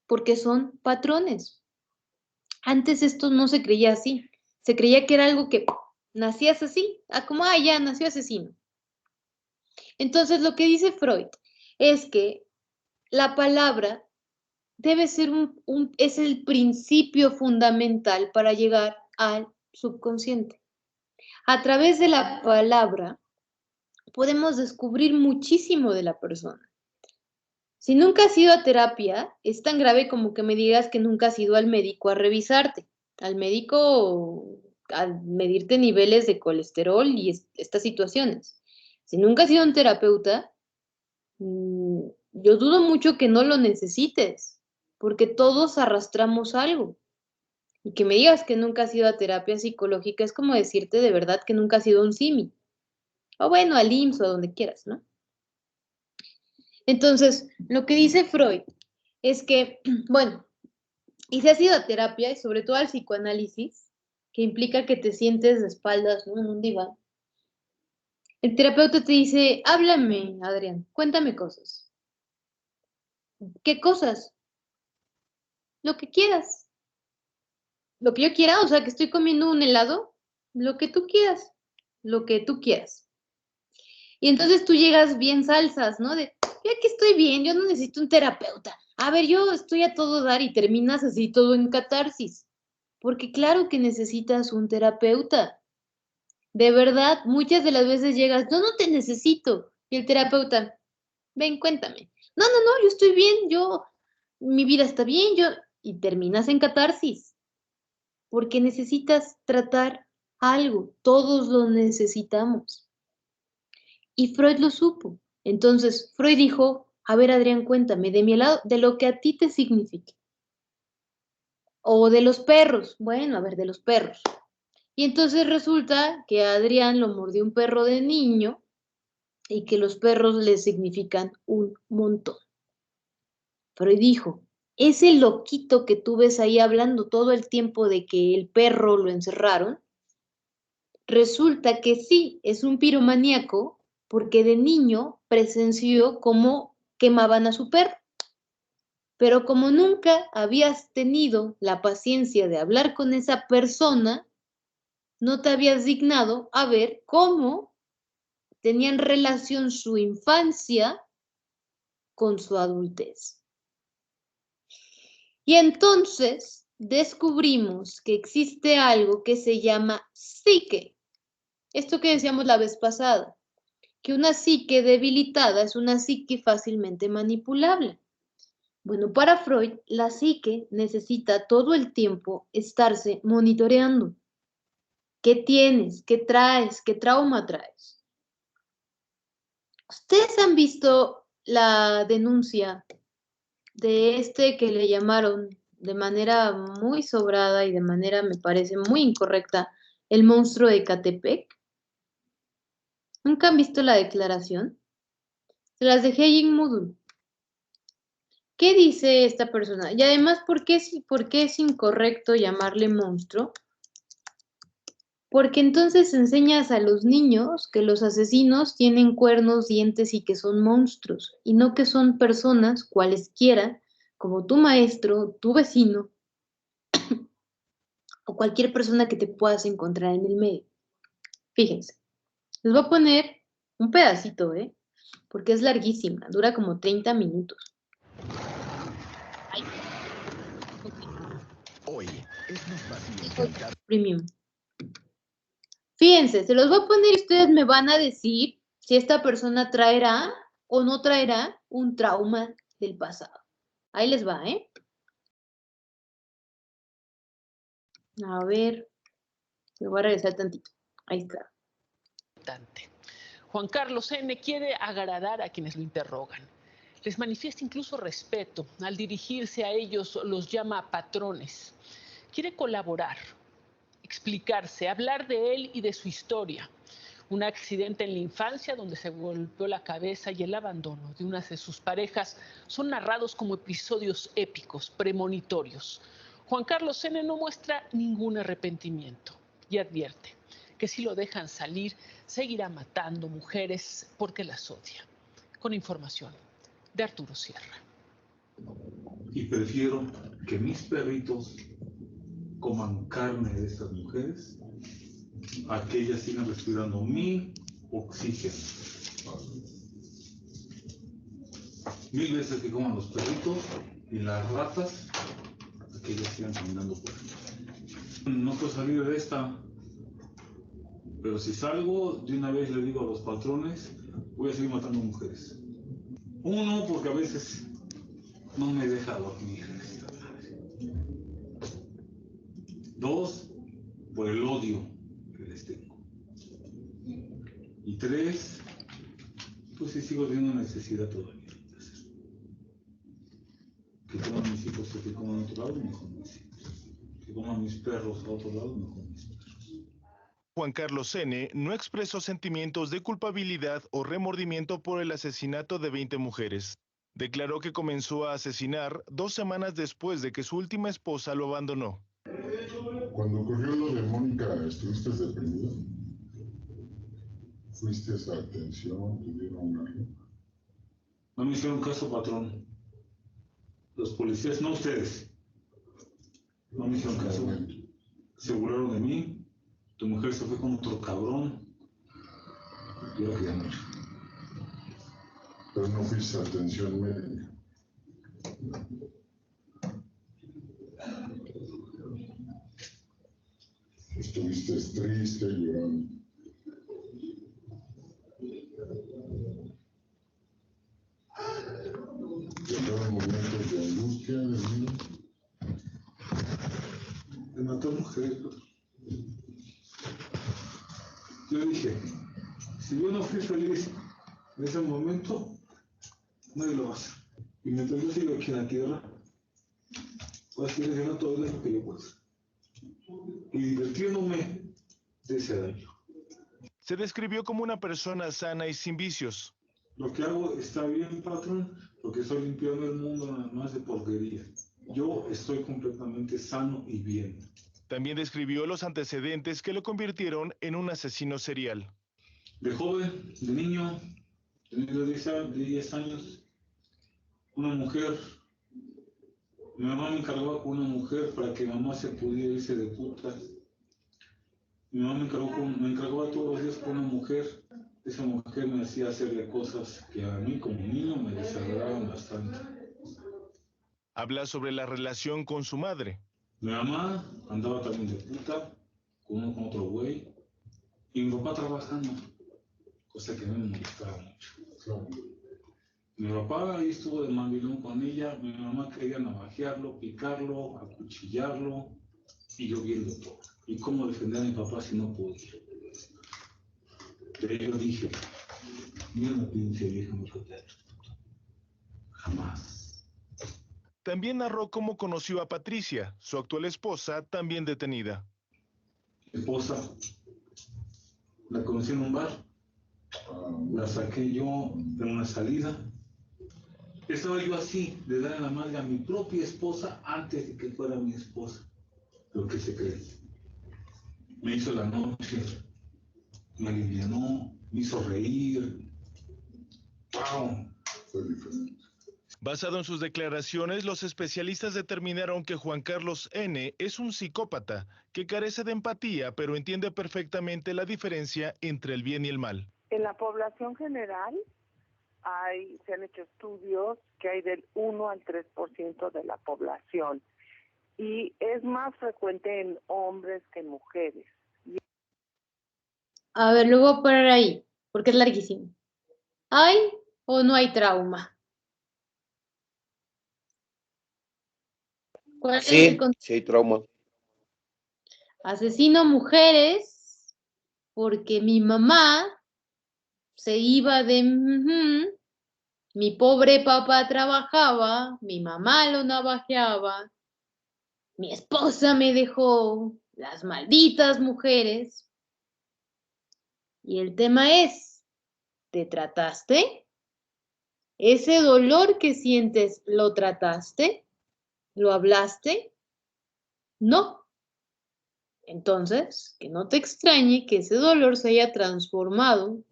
porque son patrones. Antes esto no se creía así. Se creía que era algo que nacías así, como, ya nació asesino. Entonces, lo que dice Freud es que la palabra debe ser es el principio fundamental para llegar al subconsciente. A través de la palabra podemos descubrir muchísimo de la persona. Si nunca has ido a terapia, es tan grave como que me digas que nunca has ido al médico a revisarte, al médico a medirte niveles de colesterol y estas situaciones. Si nunca has ido a un terapeuta, yo dudo mucho que no lo necesites, porque todos arrastramos algo. Y que me digas que nunca has ido a terapia psicológica es como decirte de verdad que nunca has ido a un simi. O bueno, al IMSS o a donde quieras, ¿no? Entonces, lo que dice Freud es que, bueno, y si has ido a terapia y sobre todo al psicoanálisis, que implica que te sientes de espaldas, ¿no?, en un diván, el terapeuta te dice, háblame, Adrián, cuéntame cosas. ¿Qué cosas? Lo que quieras. Lo que yo quiera, o sea, que estoy comiendo un helado, lo que tú quieras, lo que tú quieras. Y entonces tú llegas bien salsas, ¿no? De, yo aquí estoy bien, yo no necesito un terapeuta. A ver, yo estoy a todo dar y terminas así todo en catarsis. Porque claro que necesitas un terapeuta. De verdad, muchas de las veces llegas, no te necesito. Y el terapeuta, ven, cuéntame. No, yo estoy bien, mi vida está bien, y terminas en catarsis. Porque necesitas tratar algo, todos lo necesitamos. Y Freud lo supo. Entonces, Freud dijo, a ver, Adrián, cuéntame de mi lado, de lo que a ti te signifique. O de los perros. Bueno, a ver, de los perros. Y entonces resulta que a Adrián lo mordió un perro de niño y que los perros le significan un montón. Freud dijo, ese loquito que tú ves ahí hablando todo el tiempo de que el perro lo encerraron, resulta que sí, es un piromaníaco porque de niño presenció como quemaban a su perro. Pero como nunca habías tenido la paciencia de hablar con esa persona, no te habías dignado a ver cómo tenían relación su infancia con su adultez. Y entonces descubrimos que existe algo que se llama psique. Esto que decíamos la vez pasada, que una psique debilitada es una psique fácilmente manipulable. Bueno, para Freud, la psique necesita todo el tiempo estarse monitoreando. ¿Qué tienes? ¿Qué traes? ¿Qué trauma traes? ¿Ustedes han visto la denuncia de este que le llamaron de manera muy sobrada y de manera, me parece, muy incorrecta, el monstruo de Ecatepec? ¿Nunca han visto la declaración? Se las dejé ahí en Moodle. ¿Qué dice esta persona? Y además, ¿por qué es incorrecto llamarle monstruo? Porque entonces enseñas a los niños que los asesinos tienen cuernos, dientes y que son monstruos, y no que son personas cualesquiera, como tu maestro, tu vecino, o cualquier persona que te puedas encontrar en el medio. Fíjense, les voy a poner un pedacito, porque es larguísima, dura como 30 minutos. Ay. Hoy es más fácil encontrar Premium. Fíjense, se los voy a poner y ustedes me van a decir si esta persona traerá o no traerá un trauma del pasado. Ahí les va, A ver, me voy a regresar tantito. Ahí está. Juan Carlos N. quiere agradar a quienes lo interrogan. Les manifiesta incluso respeto. Al dirigirse a ellos los llama patrones. Quiere colaborar, explicarse, hablar de él y de su historia. Un accidente en la infancia donde se golpeó la cabeza y el abandono de una de sus parejas son narrados como episodios épicos, premonitorios. Juan Carlos N. no muestra ningún arrepentimiento y advierte que si lo dejan salir, seguirá matando mujeres porque las odia. Con información de Arturo Sierra. Y prefiero que mis perritos coman carne de estas mujeres a que ellas sigan respirando mi oxígeno. 1000 veces que coman los perritos y las ratas a que ellas sigan caminando por ahí. No puedo salir de esta, pero si salgo, de una vez le digo a los patrones, voy a seguir matando mujeres. Uno, porque a veces no me deja dormir. Dos, por el odio que les tengo. Y tres, pues sí sigo teniendo necesidad todavía de hacer. Que coman mis hijos, que coman a otro lado, mejor mis hijos. Que coman mis perros a otro lado, mejor mis perros. Juan Carlos N. no expresó sentimientos de culpabilidad o remordimiento por el asesinato de 20 mujeres. Declaró que comenzó a asesinar 2 semanas después de que su última esposa lo abandonó. Cuando ocurrió lo de Mónica, ¿estuviste deprimido? ¿Fuiste a atención? ¿Te dieron algo? No me hicieron caso, patrón. Los policías, no ustedes. No me hicieron caso. Se burlaron de mí. Tu mujer se fue con otro cabrón. Y ahora que ya no. Pero no fuiste a atención médica. Estuviste triste, llorando. ¿Tuvieron momentos de angustia, de miedo? De matar mujeres. Yo dije, si yo no fui feliz en ese momento, nadie lo va a hacer. Y mientras yo siga aquí en la tierra, voy a seguir haciendo todo lo que yo pueda. Y divirtiéndome de ese daño. Se describió como una persona sana y sin vicios. Lo que hago está bien, patrón, porque estoy limpiando el mundo nada más de porquería. Yo estoy completamente sano y bien. También describió los antecedentes que lo convirtieron en un asesino serial. De joven, de niño, tenía 10 años, una mujer. Mi mamá me encargaba con una mujer para que mamá se pudiera irse de putas. Mi mamá me encargaba todos los días con una mujer. Esa mujer me hacía hacerle cosas que a mí como niño me desagradaban bastante. Habla sobre la relación con su madre. Mi mamá andaba también de puta con otro güey. Y mi papá trabajando, cosa que a mí me molestaba mucho. Mi papá ahí estuvo de mandilón con ella. Mi mamá quería navajearlo, picarlo, acuchillarlo. Y yo viendo todo. ¿Y cómo defender a mi papá si no podía? Pero yo dije, mira la pinche vieja mojotera. Jamás. También narró cómo conoció a Patricia, su actual esposa, también detenida. Mi esposa, la conocí en un bar. La saqué yo en una salida. Estaba yo así, de darle la madre a mi propia esposa antes de que fuera mi esposa. Lo que se cree. Me hizo la noche, me alivianó, me hizo reír. ¡Wow! Fue diferente. Basado en sus declaraciones, los especialistas determinaron que Juan Carlos N. es un psicópata que carece de empatía, pero entiende perfectamente la diferencia entre el bien y el mal. En la población general se han hecho estudios que hay del 1 al 3% de la población y es más frecuente en hombres que en mujeres. A ver, luego voy a parar ahí, porque es larguísimo. ¿Hay o no hay trauma? ¿Cuál es el Sí hay trauma. Asesino mujeres porque mi mamá se iba de... mi pobre papá trabajaba, mi mamá lo navajeaba, mi esposa me dejó, las malditas mujeres. Y el tema es, ¿te trataste? ¿Ese dolor que sientes lo trataste? ¿Lo hablaste? No. Entonces, que no te extrañe que ese dolor se haya transformado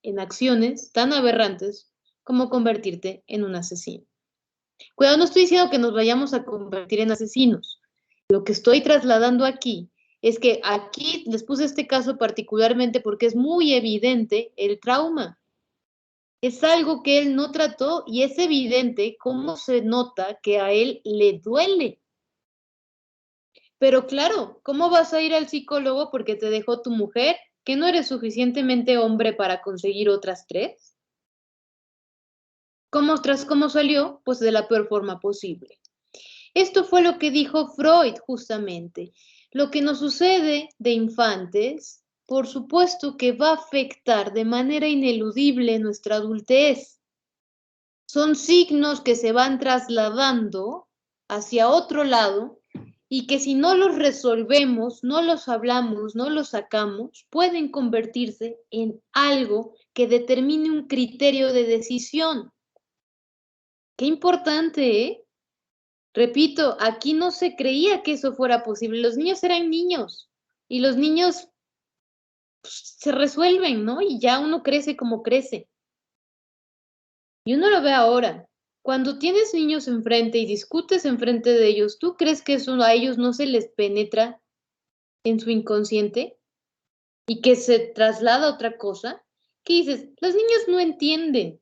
en acciones tan aberrantes como convertirte en un asesino. Cuidado, no estoy diciendo que nos vayamos a convertir en asesinos. Lo que estoy trasladando aquí es que aquí les puse este caso particularmente porque es muy evidente el trauma. Es algo que él no trató y es evidente cómo se nota que a él le duele. Pero claro, ¿cómo vas a ir al psicólogo porque te dejó tu mujer? ¿Que no eres suficientemente hombre para conseguir otras 3? ¿Cómo salió? Pues de la peor forma posible. Esto fue lo que dijo Freud, justamente. Lo que nos sucede de infantes, por supuesto que va a afectar de manera ineludible nuestra adultez. Son signos que se van trasladando hacia otro lado y que si no los resolvemos, no los hablamos, no los sacamos, pueden convertirse en algo que determine un criterio de decisión. Qué importante, ¿eh? Repito, aquí no se creía que eso fuera posible. Los niños eran niños y los niños pues, se resuelven, ¿no? Y ya uno crece como crece. Y uno lo ve ahora. Cuando tienes niños enfrente y discutes enfrente de ellos, ¿tú crees que eso a ellos no se les penetra en su inconsciente y que se traslada a otra cosa? ¿Qué dices? Los niños no entienden.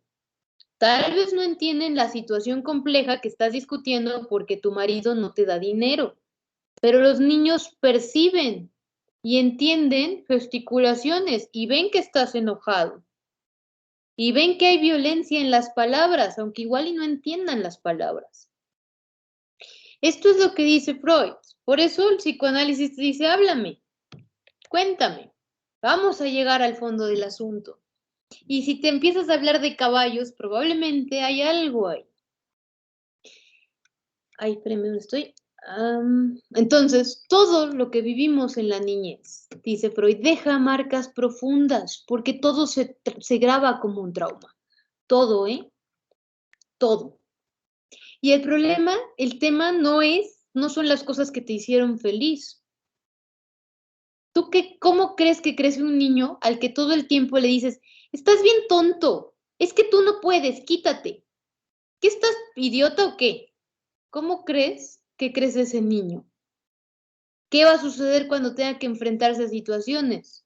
Tal vez no entienden la situación compleja que estás discutiendo porque tu marido no te da dinero, pero los niños perciben y entienden gesticulaciones y ven que estás enojado y ven que hay violencia en las palabras, aunque igual y no entiendan las palabras. Esto es lo que dice Freud. Por eso el psicoanálisis te dice, háblame, cuéntame, vamos a llegar al fondo del asunto. Y si te empiezas a hablar de caballos, probablemente hay algo ahí. Ay, espérame, ¿dónde estoy? Entonces, todo lo que vivimos en la niñez, dice Freud, deja marcas profundas, porque todo se graba como un trauma. Todo, ¿eh? Todo. Y el problema, el tema no son las cosas que te hicieron feliz. ¿Cómo crees que crece un niño al que todo el tiempo le dices, estás bien tonto, es que tú no puedes, quítate? ¿Qué estás idiota o qué? ¿Cómo crees que crece ese niño? ¿Qué va a suceder cuando tenga que enfrentarse a situaciones?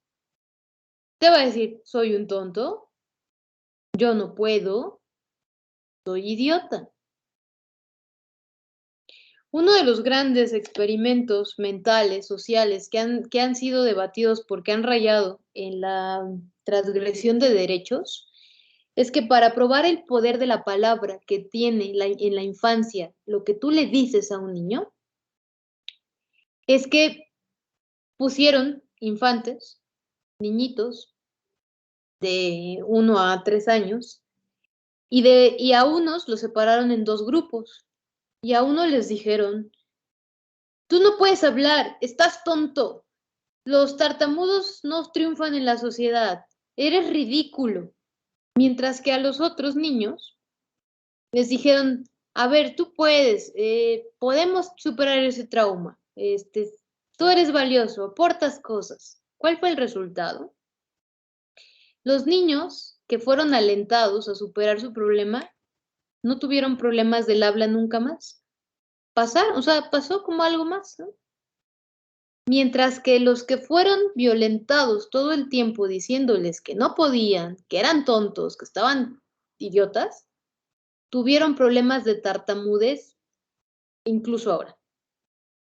Te va a decir, soy un tonto, yo no puedo, soy idiota. Uno de los grandes experimentos mentales, sociales, que han sido debatidos porque han rayado en la transgresión de derechos, es que para probar el poder de la palabra que tiene en la infancia, lo que tú le dices a un niño, es que pusieron infantes, niñitos, de 1 a 3 años, y a unos los separaron en 2 grupos, y a uno les dijeron, tú no puedes hablar, estás tonto, los tartamudos no triunfan en la sociedad, eres ridículo. Mientras que a los otros niños les dijeron, a ver, tú puedes, podemos superar ese trauma, tú eres valioso, aportas cosas. ¿Cuál fue el resultado? Los niños que fueron alentados a superar su problema no tuvieron problemas del habla nunca más. Pasó como algo más, ¿no? Mientras que los que fueron violentados todo el tiempo diciéndoles que no podían, que eran tontos, que estaban idiotas, tuvieron problemas de tartamudez incluso ahora.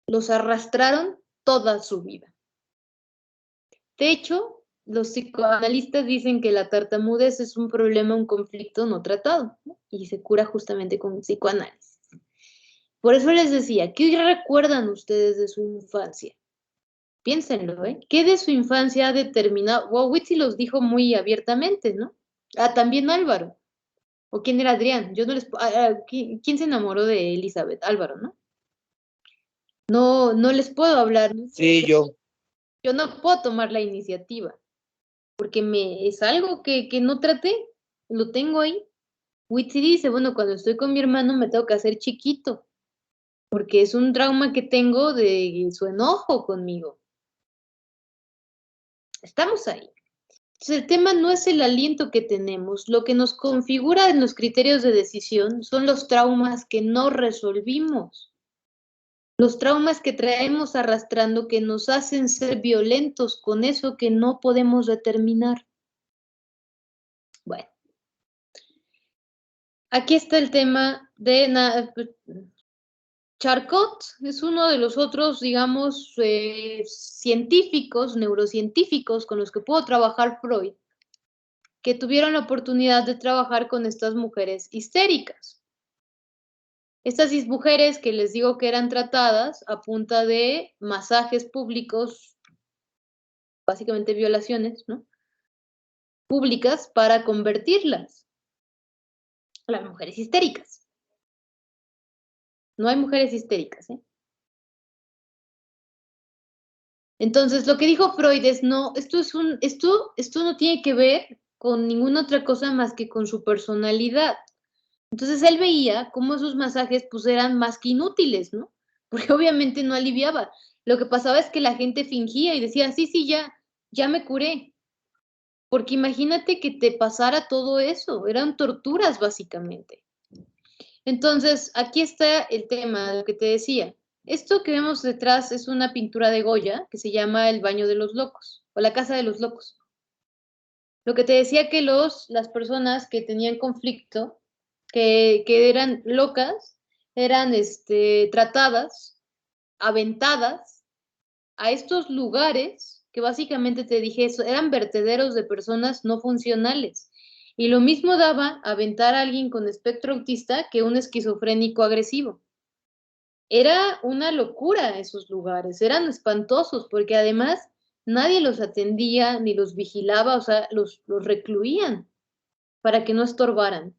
Los arrastraron toda su vida. De hecho, los psicoanalistas dicen que la tartamudez es un problema, un conflicto no tratado, ¿no? Y se cura justamente con psicoanálisis. Por eso les decía, ¿qué recuerdan ustedes de su infancia? Piénsenlo, ¿eh? ¿Qué de su infancia ha determinado? Witsi los dijo muy abiertamente, ¿no? También Álvaro. ¿O quién era Adrián? Yo no les... ¿Quién se enamoró de Elizabeth? Álvaro, ¿no? No les puedo hablar, ¿no? Sí, yo. Yo no puedo tomar la iniciativa, porque es algo que no traté, lo tengo ahí. Witsi dice, bueno, cuando estoy con mi hermano me tengo que hacer chiquito, porque es un trauma que tengo de su enojo conmigo. Estamos ahí. Entonces, el tema no es el aliento que tenemos, lo que nos configura en los criterios de decisión son los traumas que no resolvimos. Los traumas que traemos arrastrando que nos hacen ser violentos con eso que no podemos determinar. Bueno, aquí está el tema de Charcot, es uno de los otros, digamos, científicos, neurocientíficos con los que pudo trabajar Freud, que tuvieron la oportunidad de trabajar con estas mujeres histéricas. Estas mujeres que les digo que eran tratadas a punta de masajes públicos, básicamente violaciones, ¿no? Públicas para convertirlas a las mujeres histéricas. No hay mujeres histéricas, ¿eh? Entonces, lo que dijo Freud es, no, esto no tiene que ver con ninguna otra cosa más que con su personalidad. Entonces, él veía cómo esos masajes pues eran más que inútiles, ¿no? Porque obviamente no aliviaba. Lo que pasaba es que la gente fingía y decía, sí, ya me curé. Porque imagínate que te pasara todo eso, eran torturas básicamente. Entonces, aquí está el tema de lo que te decía. Esto que vemos detrás es una pintura de Goya que se llama El baño de los locos o la casa de los locos. Lo que te decía que las personas que tenían conflicto, que eran locas, eran tratadas, aventadas a estos lugares que básicamente te dije eso, eran vertederos de personas no funcionales. Y lo mismo daba aventar a alguien con espectro autista que un esquizofrénico agresivo. Era una locura esos lugares, eran espantosos porque además nadie los atendía ni los vigilaba, o sea, los recluían para que no estorbaran.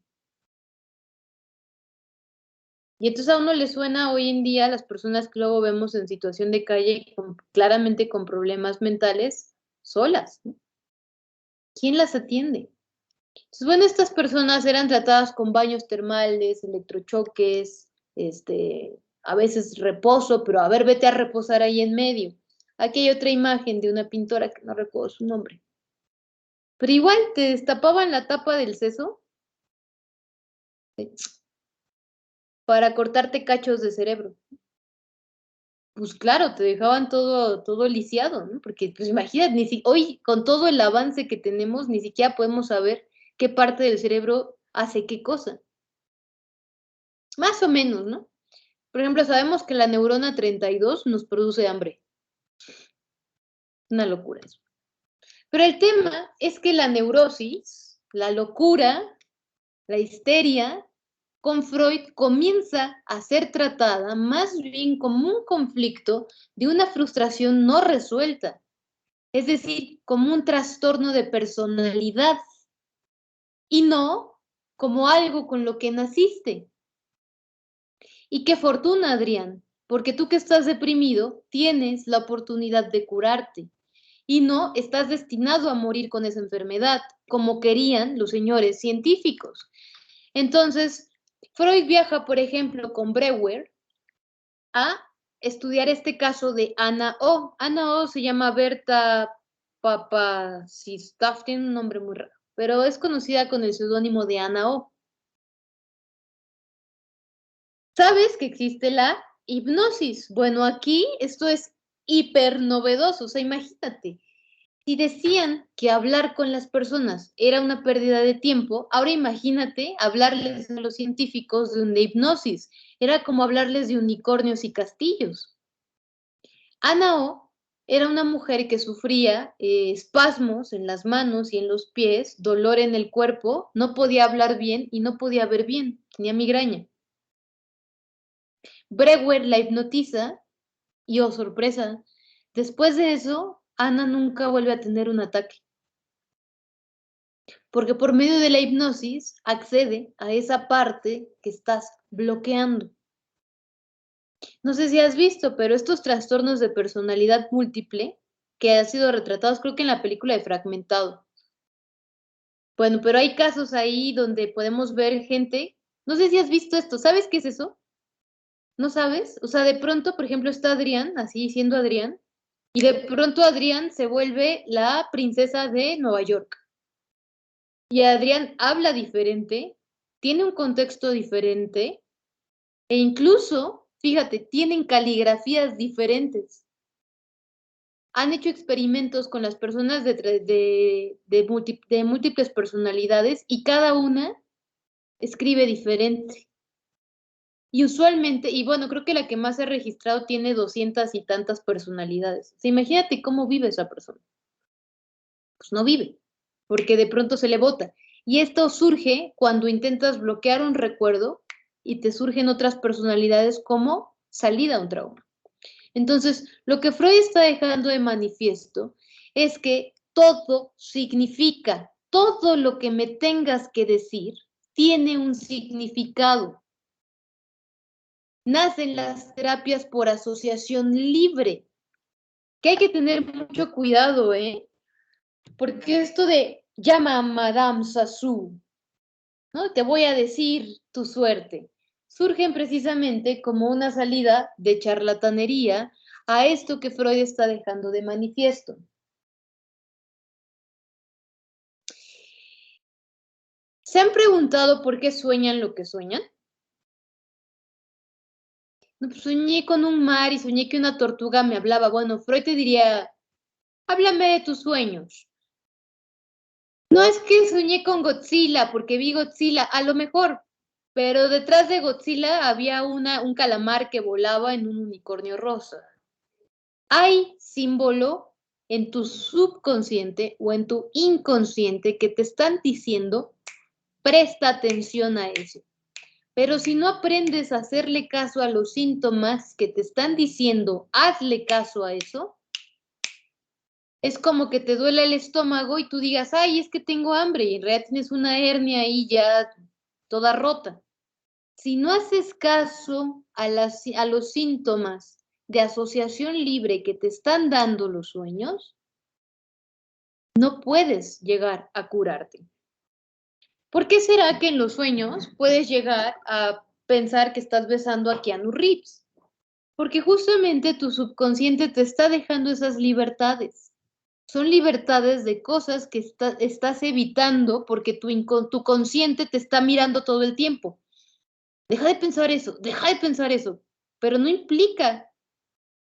Y entonces a uno le suena hoy en día a las personas que luego vemos en situación de calle, claramente con problemas mentales, solas, ¿no? ¿Quién las atiende? Entonces, bueno, estas personas eran tratadas con baños termales, electrochoques, a veces reposo, pero a ver, vete a reposar ahí en medio. Aquí hay otra imagen de una pintora que no recuerdo su nombre. Pero igual te destapaban la tapa del seso. para cortarte cachos de cerebro. Pues claro, te dejaban todo lisiado, ¿no? Porque, pues imagínate, hoy con todo el avance que tenemos, ni siquiera podemos saber qué parte del cerebro hace qué cosa. Más o menos, ¿no? Por ejemplo, sabemos que la neurona 32 nos produce hambre. Una locura eso. Pero el tema es que la neurosis, la locura, la histeria, con Freud comienza a ser tratada más bien como un conflicto de una frustración no resuelta, es decir, como un trastorno de personalidad y no como algo con lo que naciste. Y qué fortuna, Adrián, porque tú que estás deprimido tienes la oportunidad de curarte y no estás destinado a morir con esa enfermedad, como querían los señores científicos. Entonces, Freud viaja, por ejemplo, con Breuer a estudiar este caso de Anna O. Anna O se llama Berta Papacistaf, tiene un nombre muy raro, pero es conocida con el seudónimo de Anna O. ¿Sabes que existe la hipnosis? Bueno, aquí esto es hiper novedoso, o sea, imagínate. Si decían que hablar con las personas era una pérdida de tiempo, ahora imagínate hablarles a los científicos de una hipnosis. Era como hablarles de unicornios y castillos. Ana O era una mujer que sufría espasmos en las manos y en los pies, dolor en el cuerpo, no podía hablar bien y no podía ver bien, tenía migraña. Breuer la hipnotiza y, oh sorpresa, después de eso, Ana nunca vuelve a tener un ataque. Porque por medio de la hipnosis accede a esa parte que estás bloqueando. No sé si has visto, pero estos trastornos de personalidad múltiple que han sido retratados creo que en la película de Fragmentado. Bueno, pero hay casos ahí donde podemos ver gente, no sé si has visto esto, ¿sabes qué es eso? ¿No sabes? O sea, de pronto, por ejemplo, está Adrián, así siendo Adrián, y de pronto Adrián se vuelve la princesa de Nueva York. Y Adrián habla diferente, tiene un contexto diferente e incluso, fíjate, tienen caligrafías diferentes. Han hecho experimentos con las personas de múltiples personalidades y cada una escribe diferente. Y usualmente, y bueno, creo que la que más se ha registrado tiene 200 y tantas personalidades. O sea, imagínate cómo vive esa persona. Pues no vive, porque de pronto se le bota. Y esto surge cuando intentas bloquear un recuerdo y te surgen otras personalidades como salida a un trauma. Entonces, lo que Freud está dejando de manifiesto es que todo significa, todo lo que me tengas que decir tiene un significado. Nacen las terapias por asociación libre, que hay que tener mucho cuidado, porque esto de llama a Madame Sassou, ¿no? Te voy a decir tu suerte, surgen precisamente como una salida de charlatanería a esto que Freud está dejando de manifiesto. ¿Se han preguntado por qué sueñan lo que sueñan? No, pues soñé con un mar y soñé que una tortuga me hablaba. Bueno, Freud te diría, háblame de tus sueños. No es que soñé con Godzilla porque vi Godzilla, a lo mejor, pero detrás de Godzilla había un calamar que volaba en un unicornio rosa. Hay símbolo en tu subconsciente o en tu inconsciente que te están diciendo, presta atención a eso. Pero si no aprendes a hacerle caso a los síntomas que te están diciendo, hazle caso a eso, es como que te duele el estómago y tú digas, ay, es que tengo hambre, y en realidad tienes una hernia ahí ya toda rota. Si no haces caso a los síntomas de asociación libre que te están dando los sueños, no puedes llegar a curarte. ¿Por qué será que en los sueños puedes llegar a pensar que estás besando a Keanu Reeves? Porque justamente tu subconsciente te está dejando esas libertades. Son libertades de cosas que estás evitando porque tu consciente te está mirando todo el tiempo. deja de pensar eso, pero no implica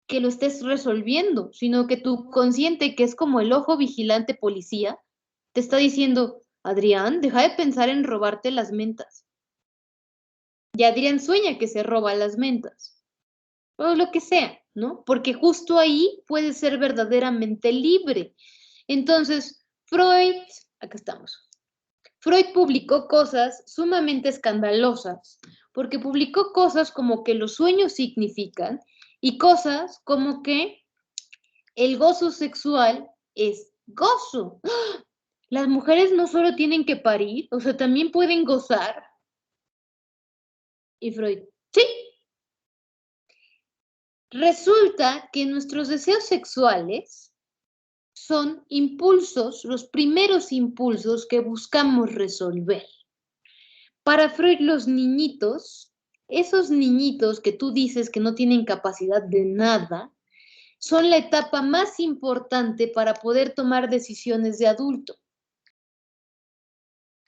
que lo estés resolviendo, sino que tu consciente, que es como el ojo vigilante policía, te está diciendo, Adrián, deja de pensar en robarte las mentas. Y Adrián sueña que se roba las mentas, o lo que sea, ¿no? Porque justo ahí puede ser verdaderamente libre. Entonces, acá estamos. Freud publicó cosas sumamente escandalosas, porque publicó cosas como que los sueños significan y cosas como que el gozo sexual es gozo. ¡Ah! Las mujeres no solo tienen que parir, o sea, también pueden gozar. Y Freud, sí. Resulta que nuestros deseos sexuales son impulsos, los primeros impulsos que buscamos resolver. Para Freud, los niñitos, esos niñitos que tú dices que no tienen capacidad de nada, son la etapa más importante para poder tomar decisiones de adulto.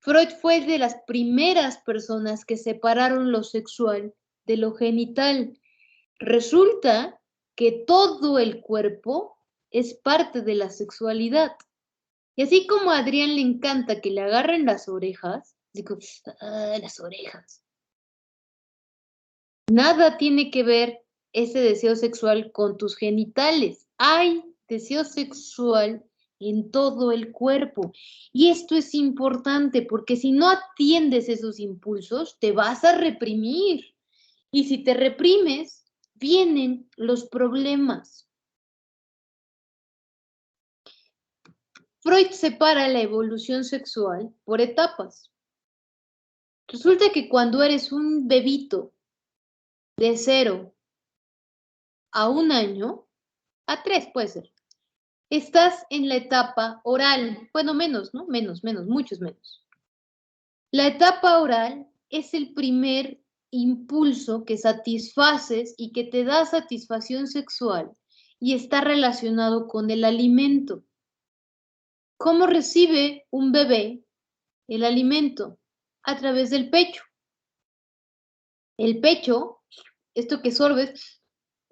Freud fue de las primeras personas que separaron lo sexual de lo genital. Resulta que todo el cuerpo es parte de la sexualidad. Y así como a Adrián le encanta que le agarren las orejas, digo, las orejas. Nada tiene que ver ese deseo sexual con tus genitales. Hay deseo sexual en todo el cuerpo. Y esto es importante porque si no atiendes esos impulsos, te vas a reprimir. Y si te reprimes, vienen los problemas. Freud separa la evolución sexual por etapas. Resulta que cuando eres un bebito de 0 a 1 año, a 3 puede ser, estás en la etapa oral. Bueno, menos, ¿no? Menos, muchos menos. La etapa oral es el primer impulso que satisfaces y que te da satisfacción sexual y está relacionado con el alimento. ¿Cómo recibe un bebé el alimento? A través del pecho. El pecho, esto que sorbes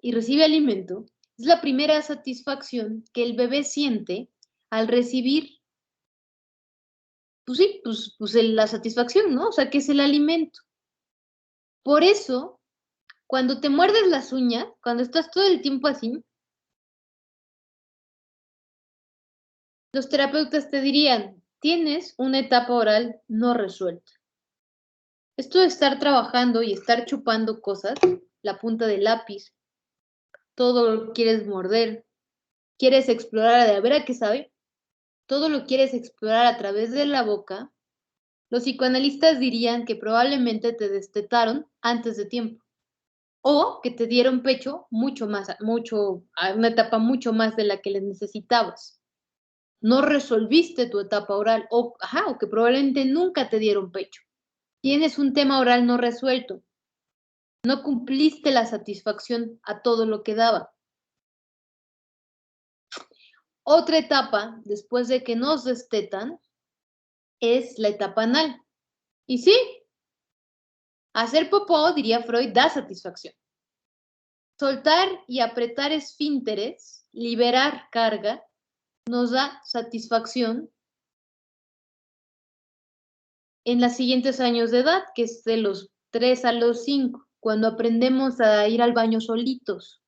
y recibe alimento, es la primera satisfacción que el bebé siente al recibir, la satisfacción, ¿no? O sea, que es el alimento. Por eso, cuando te muerdes las uñas, cuando estás todo el tiempo así, los terapeutas te dirían, tienes una etapa oral no resuelta. Esto de estar trabajando y estar chupando cosas, la punta del lápiz, todo lo quieres morder, quieres explorar de a ver a qué sabe, todo lo quieres explorar a través de la boca, los psicoanalistas dirían que probablemente te destetaron antes de tiempo o que te dieron pecho a una etapa mucho más de la que les necesitabas. No resolviste tu etapa oral o que probablemente nunca te dieron pecho. Tienes un tema oral no resuelto. No cumpliste la satisfacción a todo lo que daba. Otra etapa, después de que nos destetan, es la etapa anal. Y sí, hacer popó, diría Freud, da satisfacción. Soltar y apretar esfínteres, liberar carga, nos da satisfacción en los siguientes años de edad, que es de los 3 a los 5, cuando aprendemos a ir al baño solitos.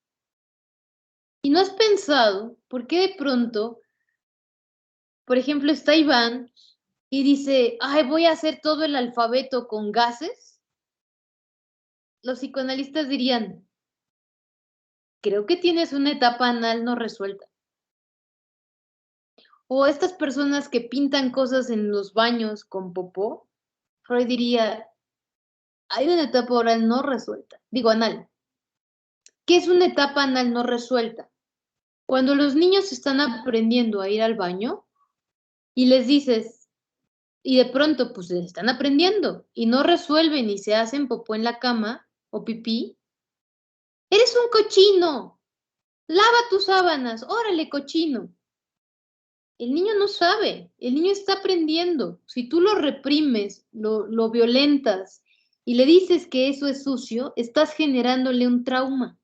¿Y no has pensado por qué de pronto, por ejemplo, está Iván y dice, ay, voy a hacer todo el alfabeto con gases? Los psicoanalistas dirían, creo que tienes una etapa anal no resuelta. O estas personas que pintan cosas en los baños con popó, Freud diría, hay una etapa oral no resuelta, digo anal. ¿Qué es una etapa anal no resuelta? Cuando los niños están aprendiendo a ir al baño y les dices, y de pronto pues les están aprendiendo y no resuelven y se hacen popó en la cama o pipí, eres un cochino, lava tus sábanas, órale cochino. El niño no sabe, el niño está aprendiendo. Si tú lo reprimes, lo violentas y le dices que eso es sucio, estás generándole un trauma.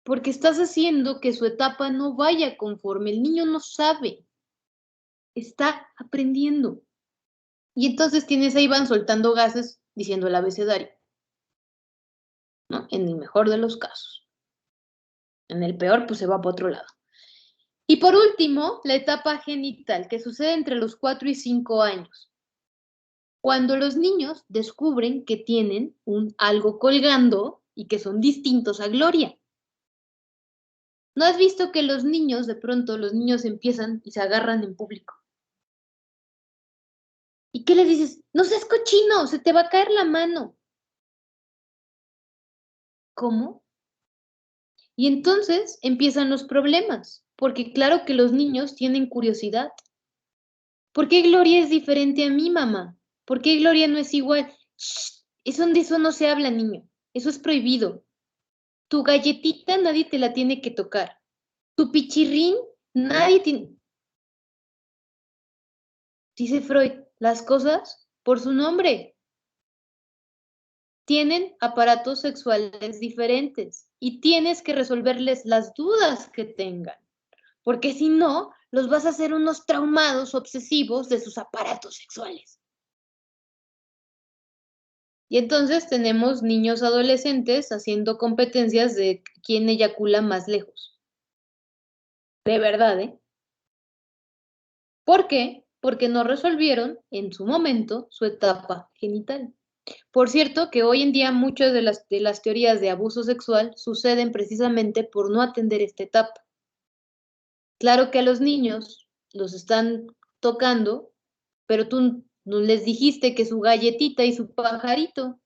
Porque estás haciendo que su etapa no vaya conforme. El niño no sabe. Está aprendiendo. Y entonces tienes ahí van soltando gases diciendo el abecedario. ¿No? En el mejor de los casos. En el peor, pues se va para otro lado. Y por último, la etapa genital, que sucede entre los 4 y 5 años. Cuando los niños descubren que tienen algo colgando y que son distintos a Gloria. ¿No has visto que los niños, de pronto, los niños empiezan y se agarran en público? ¿Y qué les dices? No seas cochino, se te va a caer la mano. ¿Cómo? Y entonces empiezan los problemas, porque claro que los niños tienen curiosidad. ¿Por qué Gloria es diferente a mi mamá? ¿Por qué Gloria no es igual? Shh, de eso no se habla, niño. Eso es prohibido. Tu galletita nadie te la tiene que tocar. Tu pichirrín nadie tiene... Dice Freud, las cosas por su nombre. Tienen aparatos sexuales diferentes y tienes que resolverles las dudas que tengan, porque si no, los vas a hacer unos traumados obsesivos de sus aparatos sexuales. Y entonces tenemos niños adolescentes haciendo competencias de quién eyacula más lejos. De verdad, ¿eh? ¿Por qué? Porque no resolvieron en su momento su etapa genital. Por cierto, que hoy en día muchas de las teorías de abuso sexual suceden precisamente por no atender esta etapa. Claro que a los niños los están tocando, pero tú no les dijiste que su galletita y su pajarito.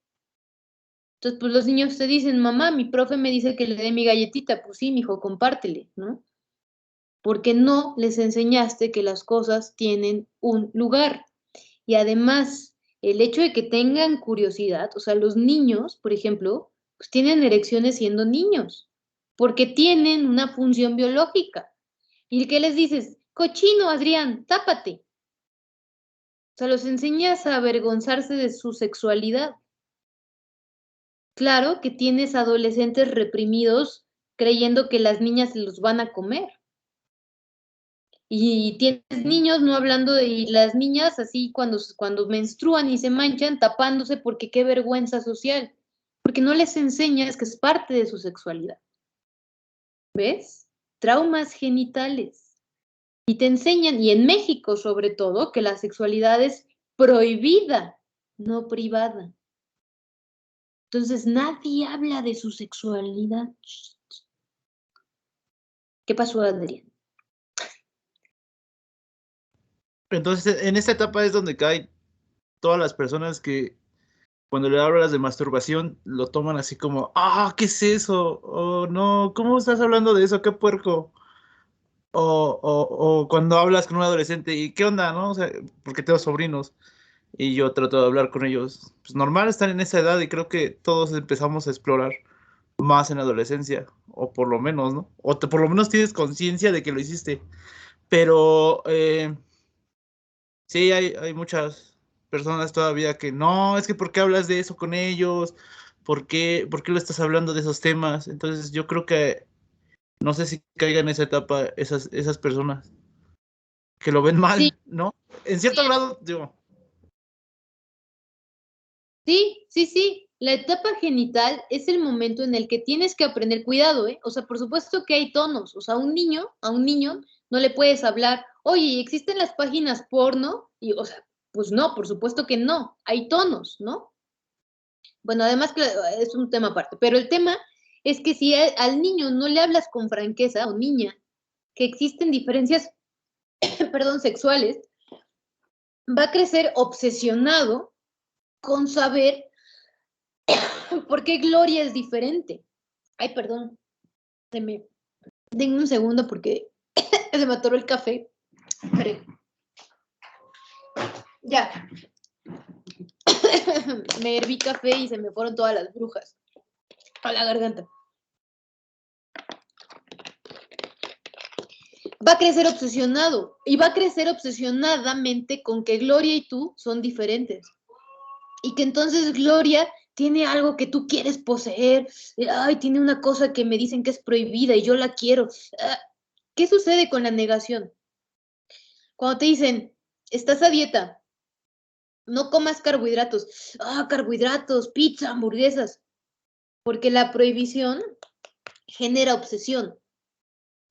Entonces, pues los niños te dicen, mamá, mi profe me dice que le dé mi galletita. Pues sí, mijo, compártele, ¿no? Porque no les enseñaste que las cosas tienen un lugar. Y además, el hecho de que tengan curiosidad, o sea, los niños, por ejemplo, pues tienen erecciones siendo niños, porque tienen una función biológica. ¿Y qué les dices? Cochino, Adrián, tápate. O sea, los enseñas a avergonzarse de su sexualidad. Claro que tienes adolescentes reprimidos creyendo que las niñas se los van a comer. Y tienes niños no hablando y las niñas así cuando menstruan y se manchan tapándose porque qué vergüenza social, porque no les enseñas que es parte de su sexualidad. ¿Ves? Traumas genitales. Y te enseñan, y en México sobre todo, que la sexualidad es prohibida, no privada. Entonces nadie habla de su sexualidad. ¿Qué pasó, Adrián? Entonces, en esta etapa es donde caen todas las personas que cuando le hablas de masturbación lo toman así como, ah, ¿qué es eso? O no, ¿cómo estás hablando de eso? ¿Qué puerco? O cuando hablas con un adolescente y ¿qué onda, no? O sea, porque tengo sobrinos y yo trato de hablar con ellos. Pues normal, están en esa edad y creo que todos empezamos a explorar más en la adolescencia, o por lo menos, ¿no? Por lo menos tienes conciencia de que lo hiciste. Pero sí, hay muchas personas todavía que no, es que ¿por qué hablas de eso con ellos? ¿Por qué lo estás hablando de esos temas? Entonces yo creo que no sé si caigan en esa etapa esas personas que lo ven mal, Sí. ¿no? En cierto grado, digo. Sí. La etapa genital es el momento en el que tienes que aprender cuidado, ¿eh? O sea, por supuesto que hay tonos. O sea, a un niño no le puedes hablar, oye, ¿existen las páginas porno? Y, o sea, pues no, por supuesto que no. Hay tonos, ¿no? Bueno, además que es un tema aparte. Pero el tema es que si al niño no le hablas con franqueza, o niña, que existen diferencias, perdón, sexuales, va a crecer obsesionado con saber por qué Gloria es diferente. Ay, perdón. Denme un segundo porque se me atoró el café. Esperen. Ya. Me herví café y se me fueron todas las brujas a la garganta. Va a crecer obsesionado y va a crecer obsesionadamente con que Gloria y tú son diferentes. Y que entonces Gloria tiene algo que tú quieres poseer. Ay, tiene una cosa que me dicen que es prohibida y yo la quiero. ¿Qué sucede con la negación? Cuando te dicen, estás a dieta, no comas carbohidratos. Carbohidratos, pizza, hamburguesas. Porque la prohibición genera obsesión.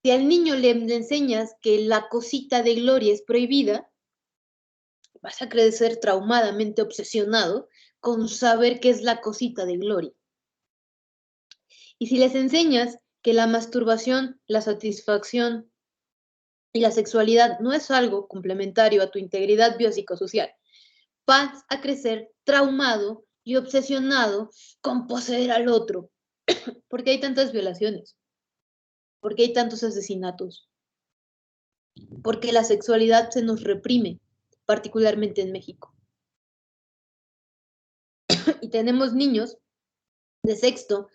Si al niño le enseñas que la cosita de Gloria es prohibida, vas a crecer traumadamente obsesionado con saber qué es la cosita de Gloria. Y si les enseñas que la masturbación, la satisfacción y la sexualidad no es algo complementario a tu integridad biopsicosocial, vas a crecer traumado y obsesionado con poseer al otro. ¿Por qué hay tantas violaciones? ¿Por qué hay tantos asesinatos? Porque la sexualidad se nos reprime, particularmente en México. Y tenemos niños de sexto,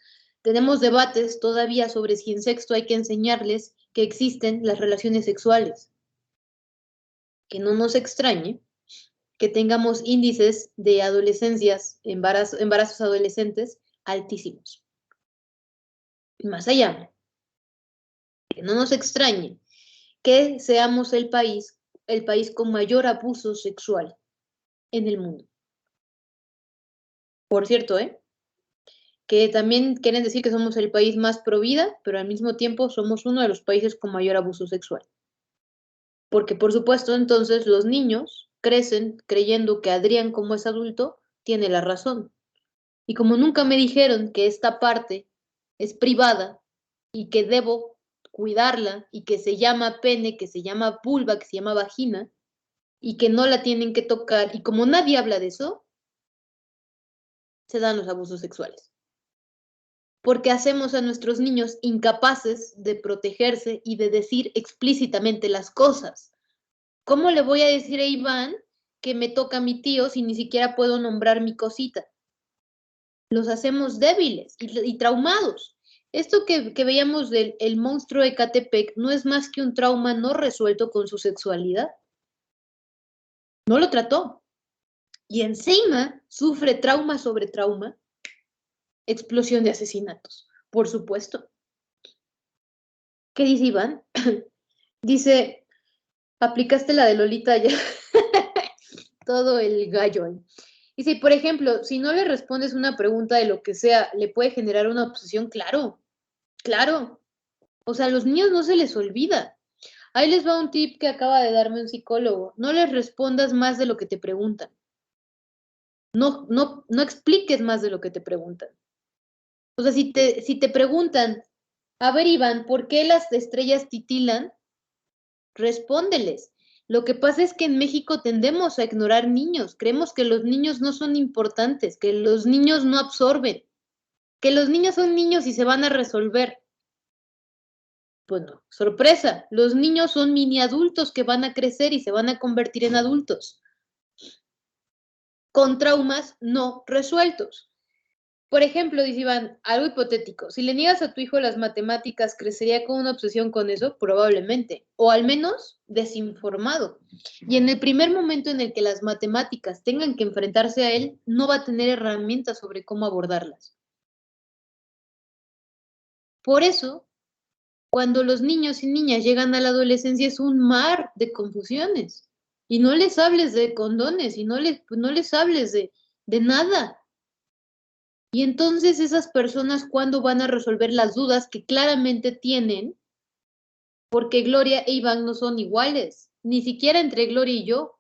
tenemos debates todavía sobre si en sexto hay que enseñarles que existen las relaciones sexuales. Que no nos extrañe que tengamos índices de adolescencias, embarazos adolescentes altísimos. Y más allá, que no nos extrañe que seamos el país con mayor abuso sexual en el mundo. Por cierto, que también quieren decir que somos el país más pro vida, pero al mismo tiempo somos uno de los países con mayor abuso sexual. Porque por supuesto, entonces los niños crecen creyendo que Adrián, como es adulto, tiene la razón. Y como nunca me dijeron que esta parte es privada y que debo cuidarla y que se llama pene, que se llama vulva, que se llama vagina y que no la tienen que tocar, y como nadie habla de eso, se dan los abusos sexuales. Porque hacemos a nuestros niños incapaces de protegerse y de decir explícitamente las cosas. ¿Cómo le voy a decir a Iván que me toca a mi tío si ni siquiera puedo nombrar mi cosita? Los hacemos débiles y traumados. Esto que veíamos del el monstruo de Ecatepec no es más que un trauma no resuelto con su sexualidad. No lo trató. Y encima sufre trauma sobre trauma, explosión de asesinatos, por supuesto. ¿Qué dice Iván? Dice, aplicaste la de Lolita ya. Todo el gallo. Y si, por ejemplo, si no le respondes una pregunta de lo que sea, ¿le puede generar una obsesión? Claro, claro. O sea, a los niños no se les olvida. Ahí les va un tip que acaba de darme un psicólogo. No les respondas más de lo que te preguntan. No expliques más de lo que te preguntan. O sea, si te preguntan, a ver, Iván, ¿por qué las estrellas titilan? Respóndeles. Lo que pasa es que en México tendemos a ignorar niños. Creemos que los niños no son importantes, que los niños no absorben, que los niños son niños y se van a resolver. Pues no, sorpresa, los niños son mini adultos que van a crecer y se van a convertir en adultos con traumas no resueltos. Por ejemplo, dice Iván, algo hipotético, si le niegas a tu hijo las matemáticas, ¿crecería con una obsesión con eso? Probablemente, o al menos desinformado. Y en el primer momento en el que las matemáticas tengan que enfrentarse a él, no va a tener herramientas sobre cómo abordarlas. Por eso, cuando los niños y niñas llegan a la adolescencia es un mar de confusiones. Y no les hables de condones, y no les hables de nada. Y entonces esas personas, ¿cuándo van a resolver las dudas que claramente tienen? Porque Gloria e Iván no son iguales, ni siquiera entre Gloria y yo.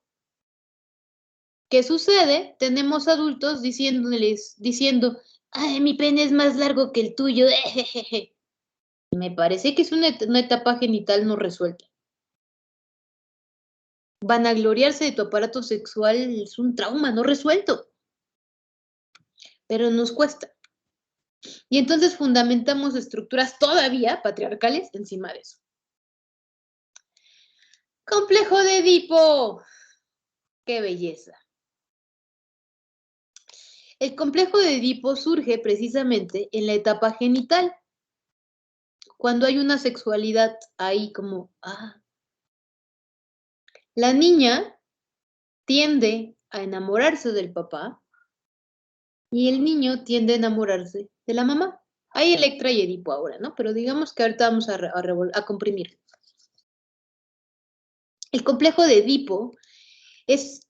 ¿Qué sucede? Tenemos adultos diciendo, ay, mi pene es más largo que el tuyo. Me parece que es una etapa genital no resuelta. Vanagloriarse de tu aparato sexual es un trauma no resuelto. Pero nos cuesta. Y entonces fundamentamos estructuras todavía patriarcales encima de eso. Complejo de Edipo. ¡Qué belleza! El complejo de Edipo surge precisamente en la etapa genital, cuando hay una sexualidad ahí como, La niña tiende a enamorarse del papá Y el niño tiende a enamorarse de la mamá. Hay Electra y Edipo ahora, ¿no? Pero digamos que ahorita vamos a comprimir. El complejo de Edipo es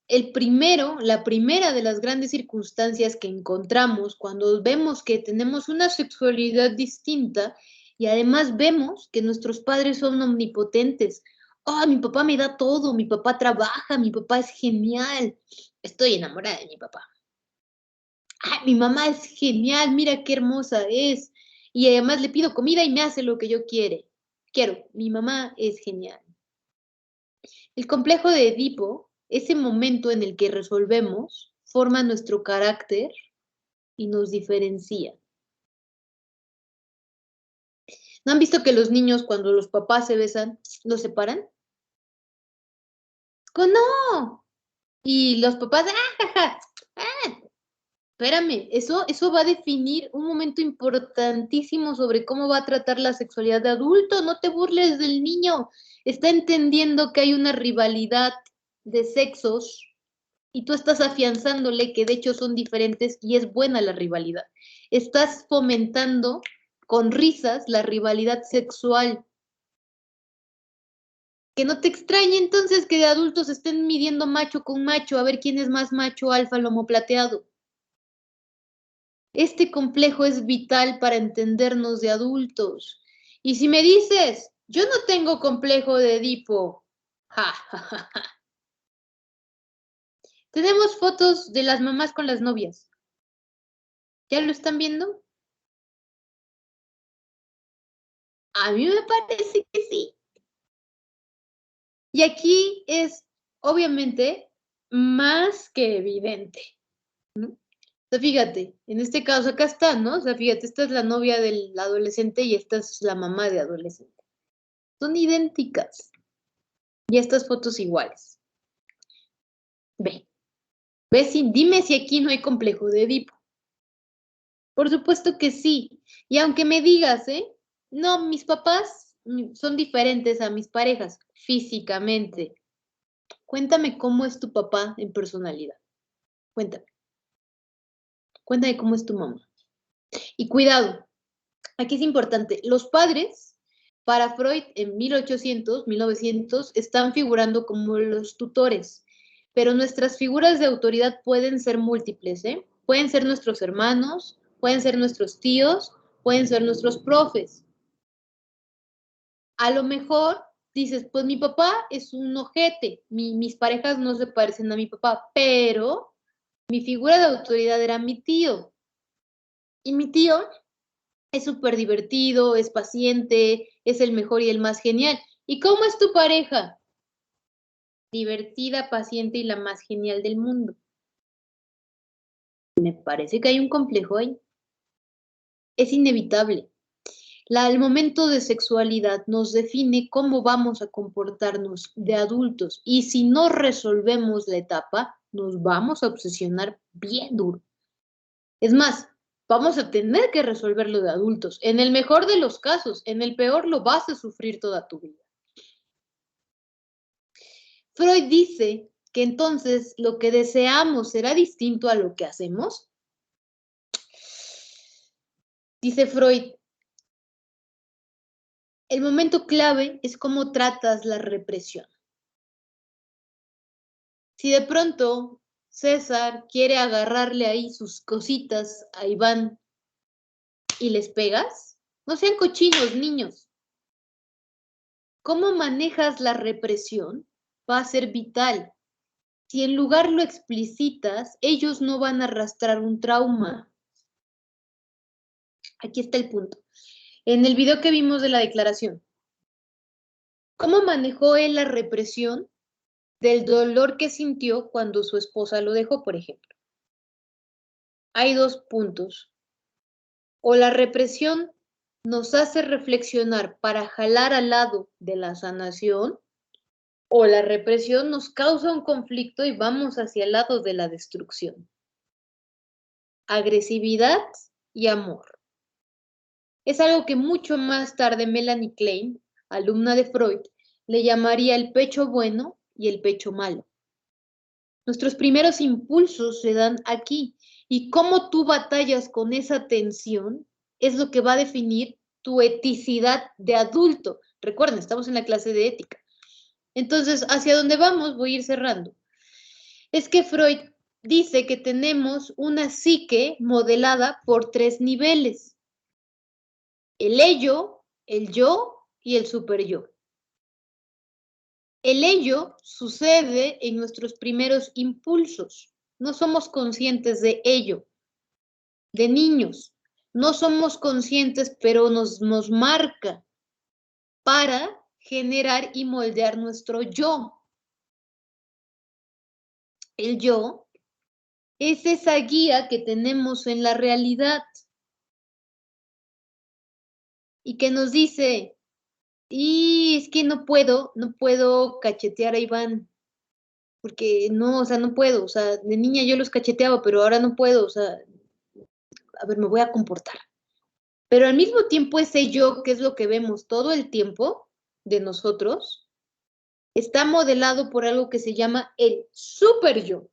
la primera de las grandes circunstancias que encontramos cuando vemos que tenemos una sexualidad distinta y además vemos que nuestros padres son omnipotentes. Oh, mi papá me da todo, mi papá trabaja, mi papá es genial. Estoy enamorada de mi papá. Ay, mi mamá es genial, mira qué hermosa es. Y además le pido comida y me hace lo que yo quiero. Mi mamá es genial. El complejo de Edipo, ese momento en el que resolvemos, forma nuestro carácter y nos diferencia. ¿No han visto que los niños cuando los papás se besan, los separan? ¡No! Y los papás, espérame, eso va a definir un momento importantísimo sobre cómo va a tratar la sexualidad de adulto. No te burles del niño. Está entendiendo que hay una rivalidad de sexos y tú estás afianzándole que de hecho son diferentes y es buena la rivalidad. Estás fomentando con risas la rivalidad sexual. Que no te extrañe entonces que de adultos estén midiendo macho con macho a ver quién es más macho alfa lomo plateado. Este complejo es vital para entendernos de adultos. Y si me dices, yo no tengo complejo de Edipo, tenemos fotos de las mamás con las novias. ¿Ya lo están viendo? A mí me parece que sí. Y aquí es, obviamente, más que evidente, ¿no? O sea, fíjate, en este caso acá está, ¿no? O sea, fíjate, esta es la novia del adolescente y esta es la mamá de adolescente. Son idénticas. Y estas fotos iguales. Ve. Dime si aquí no hay complejo de Edipo. Por supuesto que sí. Y aunque me digas, no, mis papás son diferentes a mis parejas físicamente. Cuéntame cómo es tu papá en personalidad. Cuéntame. Cuéntame cómo es tu mamá. Y cuidado, aquí es importante. Los padres, para Freud, en 1900, están figurando como los tutores. Pero nuestras figuras de autoridad pueden ser múltiples, ¿eh? Pueden ser nuestros hermanos, pueden ser nuestros tíos, pueden ser nuestros profes. A lo mejor dices, pues mi papá es un ojete, mis parejas no se parecen a mi papá, pero mi figura de autoridad era mi tío. Y mi tío es súper divertido, es paciente, es el mejor y el más genial. ¿Y cómo es tu pareja? Divertida, paciente y la más genial del mundo. Me parece que hay un complejo ahí. Es inevitable. El momento de sexualidad nos define cómo vamos a comportarnos de adultos y si no resolvemos la etapa, nos vamos a obsesionar bien duro. Es más, vamos a tener que resolverlo de adultos. En el mejor de los casos, en el peor lo vas a sufrir toda tu vida. Freud dice que entonces lo que deseamos será distinto a lo que hacemos. Dice Freud, el momento clave es cómo tratas la represión. Si de pronto César quiere agarrarle ahí sus cositas a Iván y les pegas, no sean cochinos, niños. ¿Cómo manejas la represión? Va a ser vital. Si en lugar lo explicitas, ellos no van a arrastrar un trauma. Aquí está el punto. En el video que vimos de la declaración, ¿cómo manejó él la represión del dolor que sintió cuando su esposa lo dejó, por ejemplo? Hay dos puntos. O la represión nos hace reflexionar para jalar al lado de la sanación, o la represión nos causa un conflicto y vamos hacia el lado de la destrucción. Agresividad y amor. Es algo que mucho más tarde Melanie Klein, alumna de Freud, le llamaría el pecho bueno y el pecho malo. Nuestros primeros impulsos se dan aquí Y cómo tú batallas con esa tensión es lo que va a definir tu eticidad de adulto. Recuerden, estamos en la clase de ética. Entonces, ¿hacia dónde vamos? Voy a ir cerrando. Es que Freud dice que tenemos una psique modelada por 3 niveles. El ello, el yo y el superyo. El ello sucede en nuestros primeros impulsos. No somos conscientes de ello. De niños, no somos conscientes, pero nos marca para generar y moldear nuestro yo. El yo es esa guía que tenemos en la realidad y que nos dice, y es que no puedo cachetear a Iván, porque no, o sea, no puedo, o sea, de niña yo los cacheteaba, pero ahora no puedo, o sea, a ver, me voy a comportar. Pero al mismo tiempo ese yo, que es lo que vemos todo el tiempo de nosotros, está modelado por algo que se llama el super yo.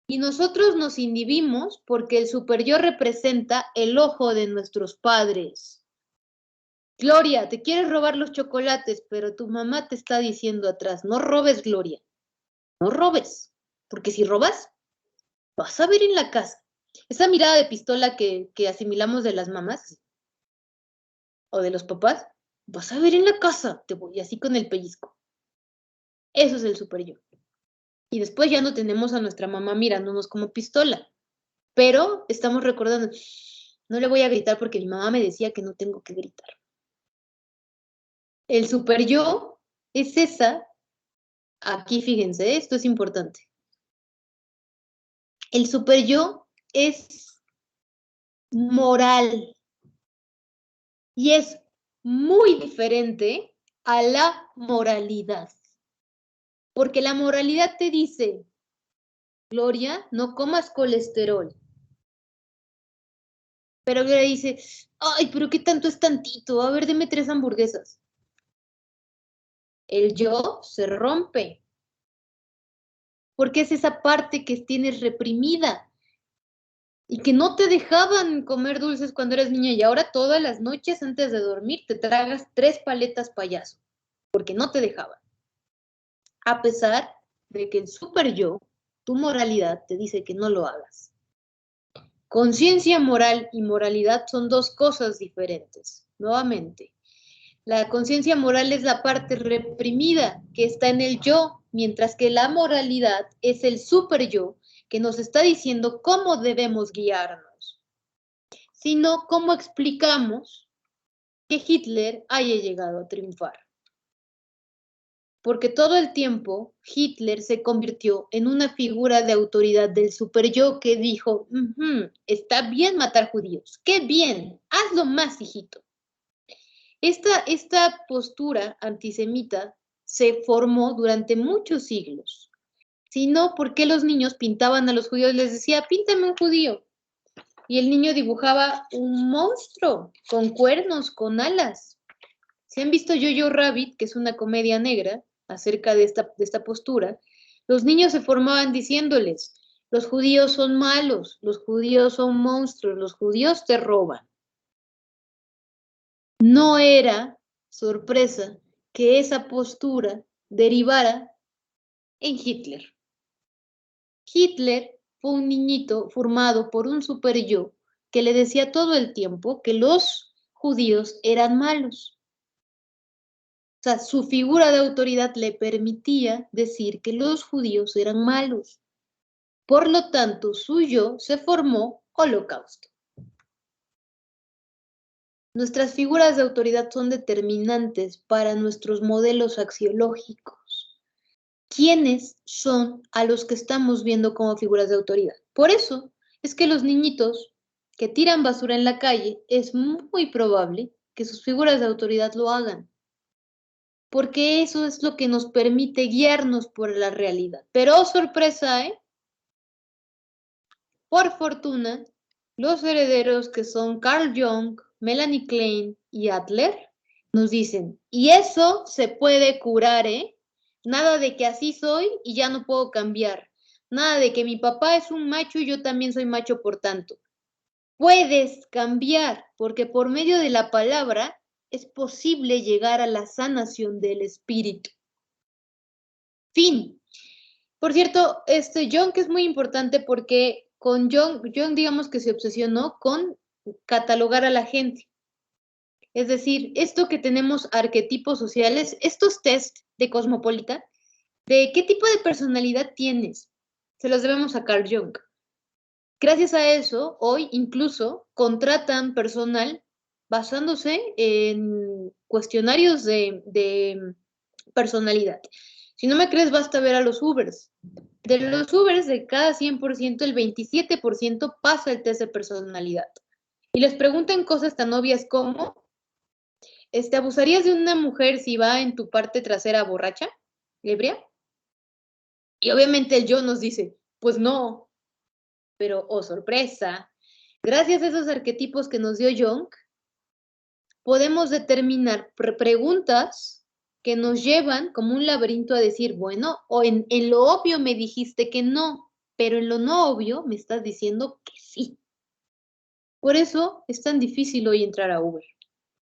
Y nosotros nos inhibimos porque el super yo representa el ojo de nuestros padres. Gloria, te quieres robar los chocolates, pero tu mamá te está diciendo atrás, no robes, Gloria, no robes, porque si robas, vas a ver en la casa. Esa mirada de pistola que asimilamos de las mamás o de los papás, vas a ver en la casa, te voy así con el pellizco. Eso es el super yo. Y después ya no tenemos a nuestra mamá mirándonos como pistola, pero estamos recordando, no le voy a gritar porque mi mamá me decía que no tengo que gritar. El super yo es esa, aquí fíjense, esto es importante. El super yo es moral y es muy diferente a la moralidad. Porque la moralidad te dice, Gloria, no comas colesterol. Pero Gloria dice, ay, pero ¿qué tanto es tantito? A ver, deme 3 hamburguesas. El yo se rompe. Porque es esa parte que tienes reprimida. Y que no te dejaban comer dulces cuando eras niña. Y ahora todas las noches antes de dormir te tragas 3 paletas payaso. Porque no te dejaban. A pesar de que el super yo, tu moralidad, te dice que no lo hagas. Conciencia moral y moralidad son 2 cosas diferentes. Nuevamente, la conciencia moral es la parte reprimida que está en el yo, mientras que la moralidad es el super yo que nos está diciendo cómo debemos guiarnos. Sino cómo explicamos que Hitler haya llegado a triunfar. Porque todo el tiempo Hitler se convirtió en una figura de autoridad del superyo que dijo, está bien matar judíos, qué bien, hazlo más, hijito. Esta postura antisemita se formó durante muchos siglos. Si no, ¿por qué los niños pintaban a los judíos? Les decía, píntame un judío. Y el niño dibujaba un monstruo con cuernos, con alas. Si han visto Jojo Rabbit, que es una comedia negra, acerca de esta postura, los niños se formaban diciéndoles, los judíos son malos, los judíos son monstruos, los judíos te roban. No era sorpresa que esa postura derivara en Hitler. Hitler fue un niñito formado por un super yo que le decía todo el tiempo que los judíos eran malos. O sea, su figura de autoridad le permitía decir que los judíos eran malos. Por lo tanto, su yo se formó Holocausto. Nuestras figuras de autoridad son determinantes para nuestros modelos axiológicos. ¿Quiénes son a los que estamos viendo como figuras de autoridad? Por eso es que los niñitos que tiran basura en la calle es muy probable que sus figuras de autoridad lo hagan. Porque eso es lo que nos permite guiarnos por la realidad. Pero, oh, sorpresa, por fortuna, los herederos que son Carl Jung, Melanie Klein y Adler nos dicen, y eso se puede curar, Nada de que así soy y ya no puedo cambiar. Nada de que mi papá es un macho y yo también soy macho por tanto. Puedes cambiar, porque por medio de la palabra es posible llegar a la sanación del espíritu. Fin. Por cierto, Jung es muy importante porque con Jung digamos que se obsesionó con catalogar a la gente. Es decir, esto que tenemos arquetipos sociales, estos test de Cosmopolita, de qué tipo de personalidad tienes, se los debemos a Carl Jung. Gracias a eso, hoy incluso contratan personal basándose en cuestionarios de personalidad. Si no me crees, basta ver a los Ubers. De los Ubers, de cada 100%, el 27% pasa el test de personalidad. Y les preguntan cosas tan obvias como, ¿abusarías de una mujer si va en tu parte trasera borracha, ebria? Y obviamente el yo nos dice, pues no. Pero, oh sorpresa, gracias a esos arquetipos que nos dio Jung, podemos determinar preguntas que nos llevan como un laberinto a decir, bueno, o en lo obvio me dijiste que no, pero en lo no obvio me estás diciendo que sí. Por eso es tan difícil hoy entrar a Uber,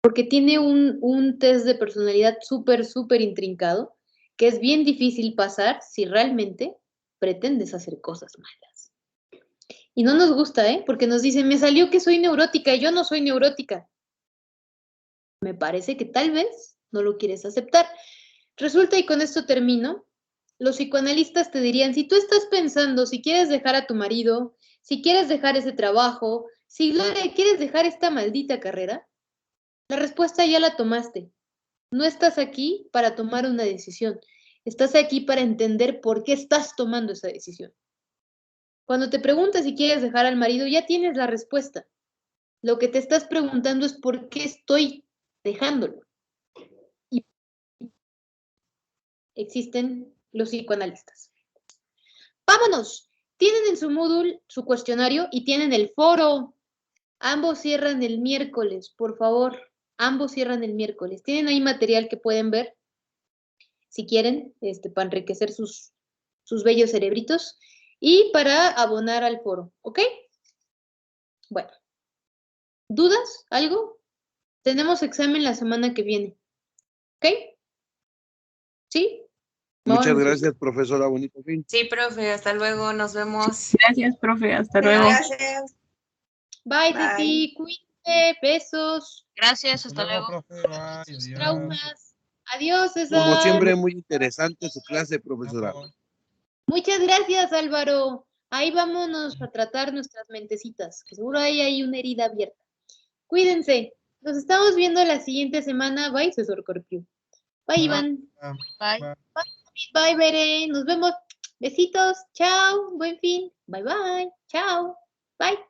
porque tiene un test de personalidad súper, súper intrincado, que es bien difícil pasar si realmente pretendes hacer cosas malas. Y no nos gusta, porque nos dicen, me salió que soy neurótica y yo no soy neurótica. Me parece que tal vez no lo quieres aceptar. Resulta, y con esto termino, los psicoanalistas te dirían, si tú estás pensando, si quieres dejar a tu marido, si quieres dejar ese trabajo, si Gloria quieres dejar esta maldita carrera, la respuesta ya la tomaste. No estás aquí para tomar una decisión. Estás aquí para entender por qué estás tomando esa decisión. Cuando te preguntas si quieres dejar al marido, ya tienes la respuesta. Lo que te estás preguntando es por qué estoy dejándolo. Y existen los psicoanalistas. ¡Vámonos! Tienen en su Moodle su cuestionario y tienen el foro. Ambos cierran el miércoles, por favor. Ambos cierran el miércoles. Tienen ahí material que pueden ver, si quieren, para enriquecer sus bellos cerebritos y para abonar al foro, ¿ok? Bueno. ¿Dudas? ¿Algo? Tenemos examen la semana que viene. ¿Ok? ¿Sí? Muchas gracias, profesora. Bonito fin. Sí, profe, hasta luego, nos vemos. Gracias, profe, hasta luego. Gracias. Bye, Ceci, cuídate, besos. Gracias, hasta luego. Profe, bye, Sus adiós. traumas. Adiós, César. Como siempre, muy interesante su clase, profesora. Muchas gracias, Álvaro. Ahí vámonos a tratar nuestras mentecitas, que seguro hay una herida abierta. Cuídense. Nos estamos viendo la siguiente semana. Bye, César Corpio. Bye, Iván. Bye. Bye, Bere. Nos vemos. Besitos. Chao. Buen fin. Bye, bye. Chao. Bye.